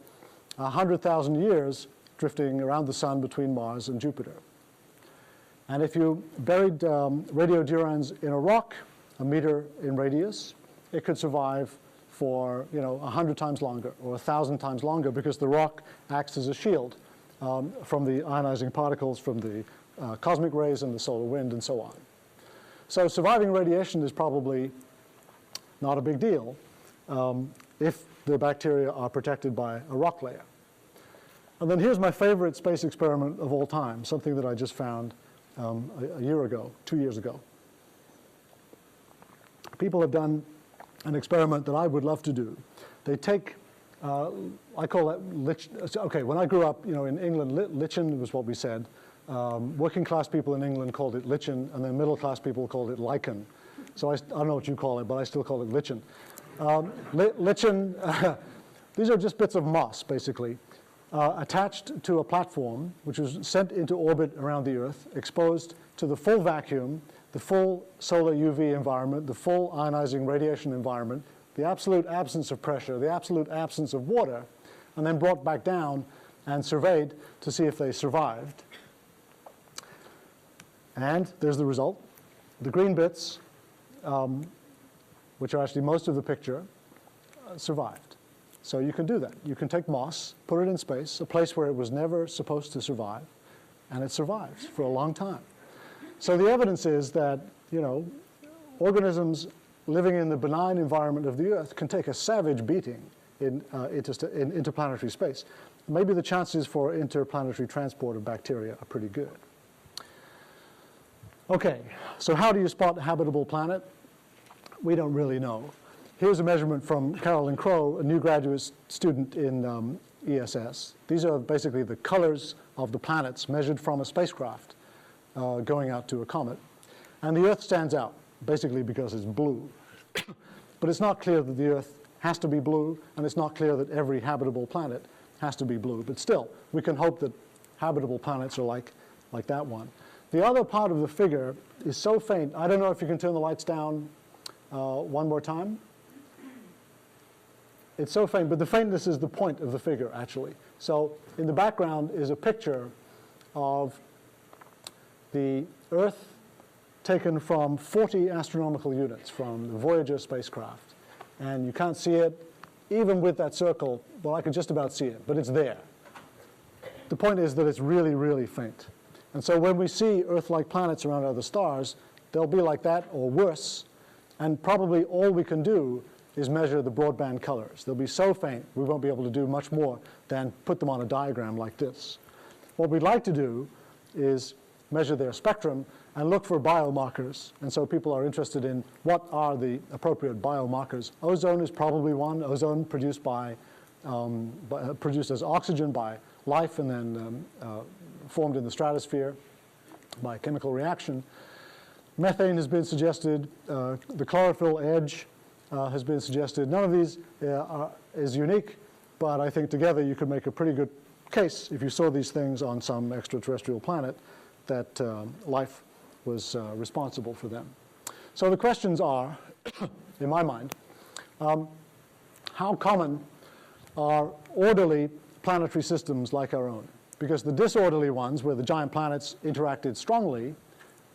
Speaker 3: 100,000 years drifting around the sun between Mars and Jupiter. And if you buried radiodurans in a rock, a meter in radius, it could survive for 100 times longer or 1,000 times longer, because the rock acts as a shield from the ionizing particles from the cosmic rays and the solar wind and so on. So surviving radiation is probably not a big deal if the bacteria are protected by a rock layer. And then here's my favorite space experiment of all time, something that I just found a year ago, 2 years ago. People have done an experiment that I would love to do. They take, I call it, okay, when I grew up, in England, lichen was what we said. Working class people in England called it lichen, and then middle class people called it lichen. So I don't know what you call it, but I still call it lichen. Lichen, these are just bits of moss, basically, attached to a platform, which was sent into orbit around the Earth, exposed to the full vacuum, the full solar UV environment, the full ionizing radiation environment, the absolute absence of pressure, the absolute absence of water, and then brought back down and surveyed to see if they survived. And there's the result. The green bits, which are actually most of the picture, survived. So you can do that. You can take moss, put it in space, a place where it was never supposed to survive, and it survives for a long time. So the evidence is that, organisms living in the benign environment of the Earth can take a savage beating in interplanetary space. Maybe the chances for interplanetary transport of bacteria are pretty good. Okay, so how do you spot a habitable planet? We don't really know. Here's a measurement from Carolyn Crow, a new graduate student in ESS. These are basically the colors of the planets measured from a spacecraft going out to a comet. And the Earth stands out, basically because it's blue. But it's not clear that the Earth has to be blue, and it's not clear that every habitable planet has to be blue. But still, we can hope that habitable planets are like that one. The other part of the figure is so faint. I don't know if you can turn the lights down one more time. It's so faint, but the faintness is the point of the figure, actually. So in the background is a picture of the Earth taken from 40 astronomical units from the Voyager spacecraft. And you can't see it, even with that circle. Well, I can just about see it, but it's there. The point is that it's really, really faint. And so when we see Earth-like planets around other stars, they'll be like that or worse. And probably all we can do is measure the broadband colors. They'll be so faint, we won't be able to do much more than put them on a diagram like this. What we'd like to do is measure their spectrum and look for biomarkers. And so people are interested in what are the appropriate biomarkers. Ozone is probably one. Ozone produced produced as oxygen by life and then formed in the stratosphere by a chemical reaction. Methane has been suggested. The chlorophyll edge has been suggested. None of these is unique, but I think together you could make a pretty good case if you saw these things on some extraterrestrial planet that life was responsible for them. So the questions are, in my mind, how common are orderly planetary systems like our own? Because the disorderly ones, where the giant planets interacted strongly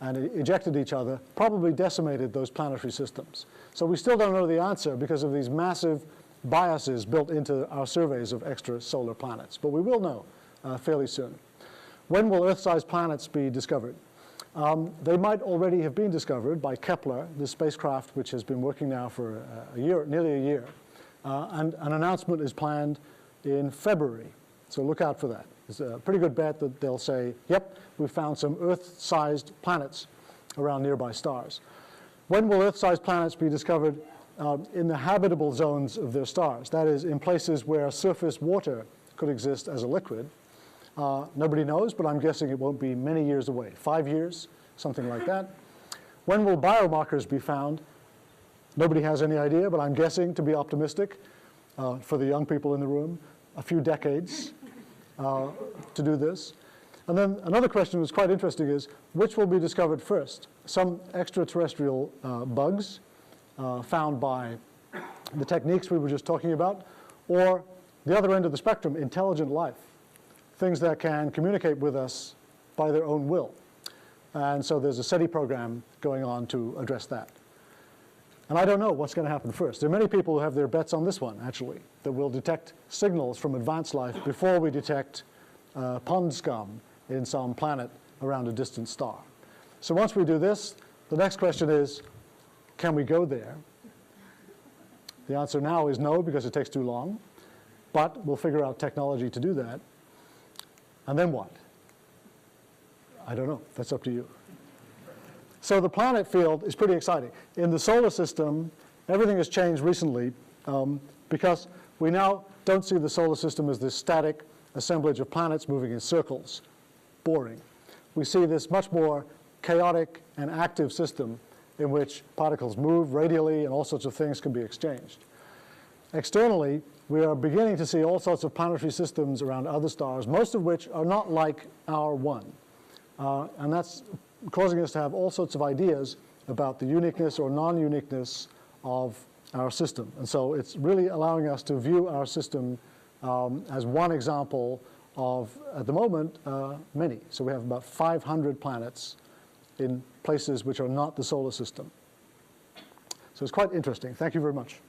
Speaker 3: and ejected each other, probably decimated those planetary systems. So we still don't know the answer because of these massive biases built into our surveys of extrasolar planets. But we will know fairly soon. When will Earth-sized planets be discovered? They might already have been discovered by Kepler, this spacecraft which has been working now for a year, nearly a year. And an announcement is planned in February. So look out for that. It's a pretty good bet that they'll say, yep, we found some Earth-sized planets around nearby stars. When will Earth-sized planets be discovered? In the habitable zones of their stars. That is, in places where surface water could exist as a liquid. Nobody knows, but I'm guessing it won't be many years away. 5 years, something like that. When will biomarkers be found? Nobody has any idea, but I'm guessing, to be optimistic, for the young people in the room, a few decades to do this. And then another question that's quite interesting is, which will be discovered first? Some extraterrestrial bugs found by the techniques we were just talking about, or the other end of the spectrum, intelligent life, things that can communicate with us by their own will. And so there's a SETI program going on to address that. And I don't know what's going to happen first. There are many people who have their bets on this one, actually, that will detect signals from advanced life before we detect pond scum in some planet around a distant star. So once we do this, the next question is, can we go there? The answer now is no, because it takes too long. But we'll figure out technology to do that. And then what? I don't know. That's up to you. So the planet field is pretty exciting. In the solar system, everything has changed recently because we now don't see the solar system as this static assemblage of planets moving in circles. Boring. We see this much more chaotic and active system in which particles move radially and all sorts of things can be exchanged. Externally, we are beginning to see all sorts of planetary systems around other stars, most of which are not like our one. And that's causing us to have all sorts of ideas about the uniqueness or non-uniqueness of our system. And so it's really allowing us to view our system as one example of, at the moment, many. So we have about 500 planets in places which are not the solar system. So it's quite interesting. Thank you very much.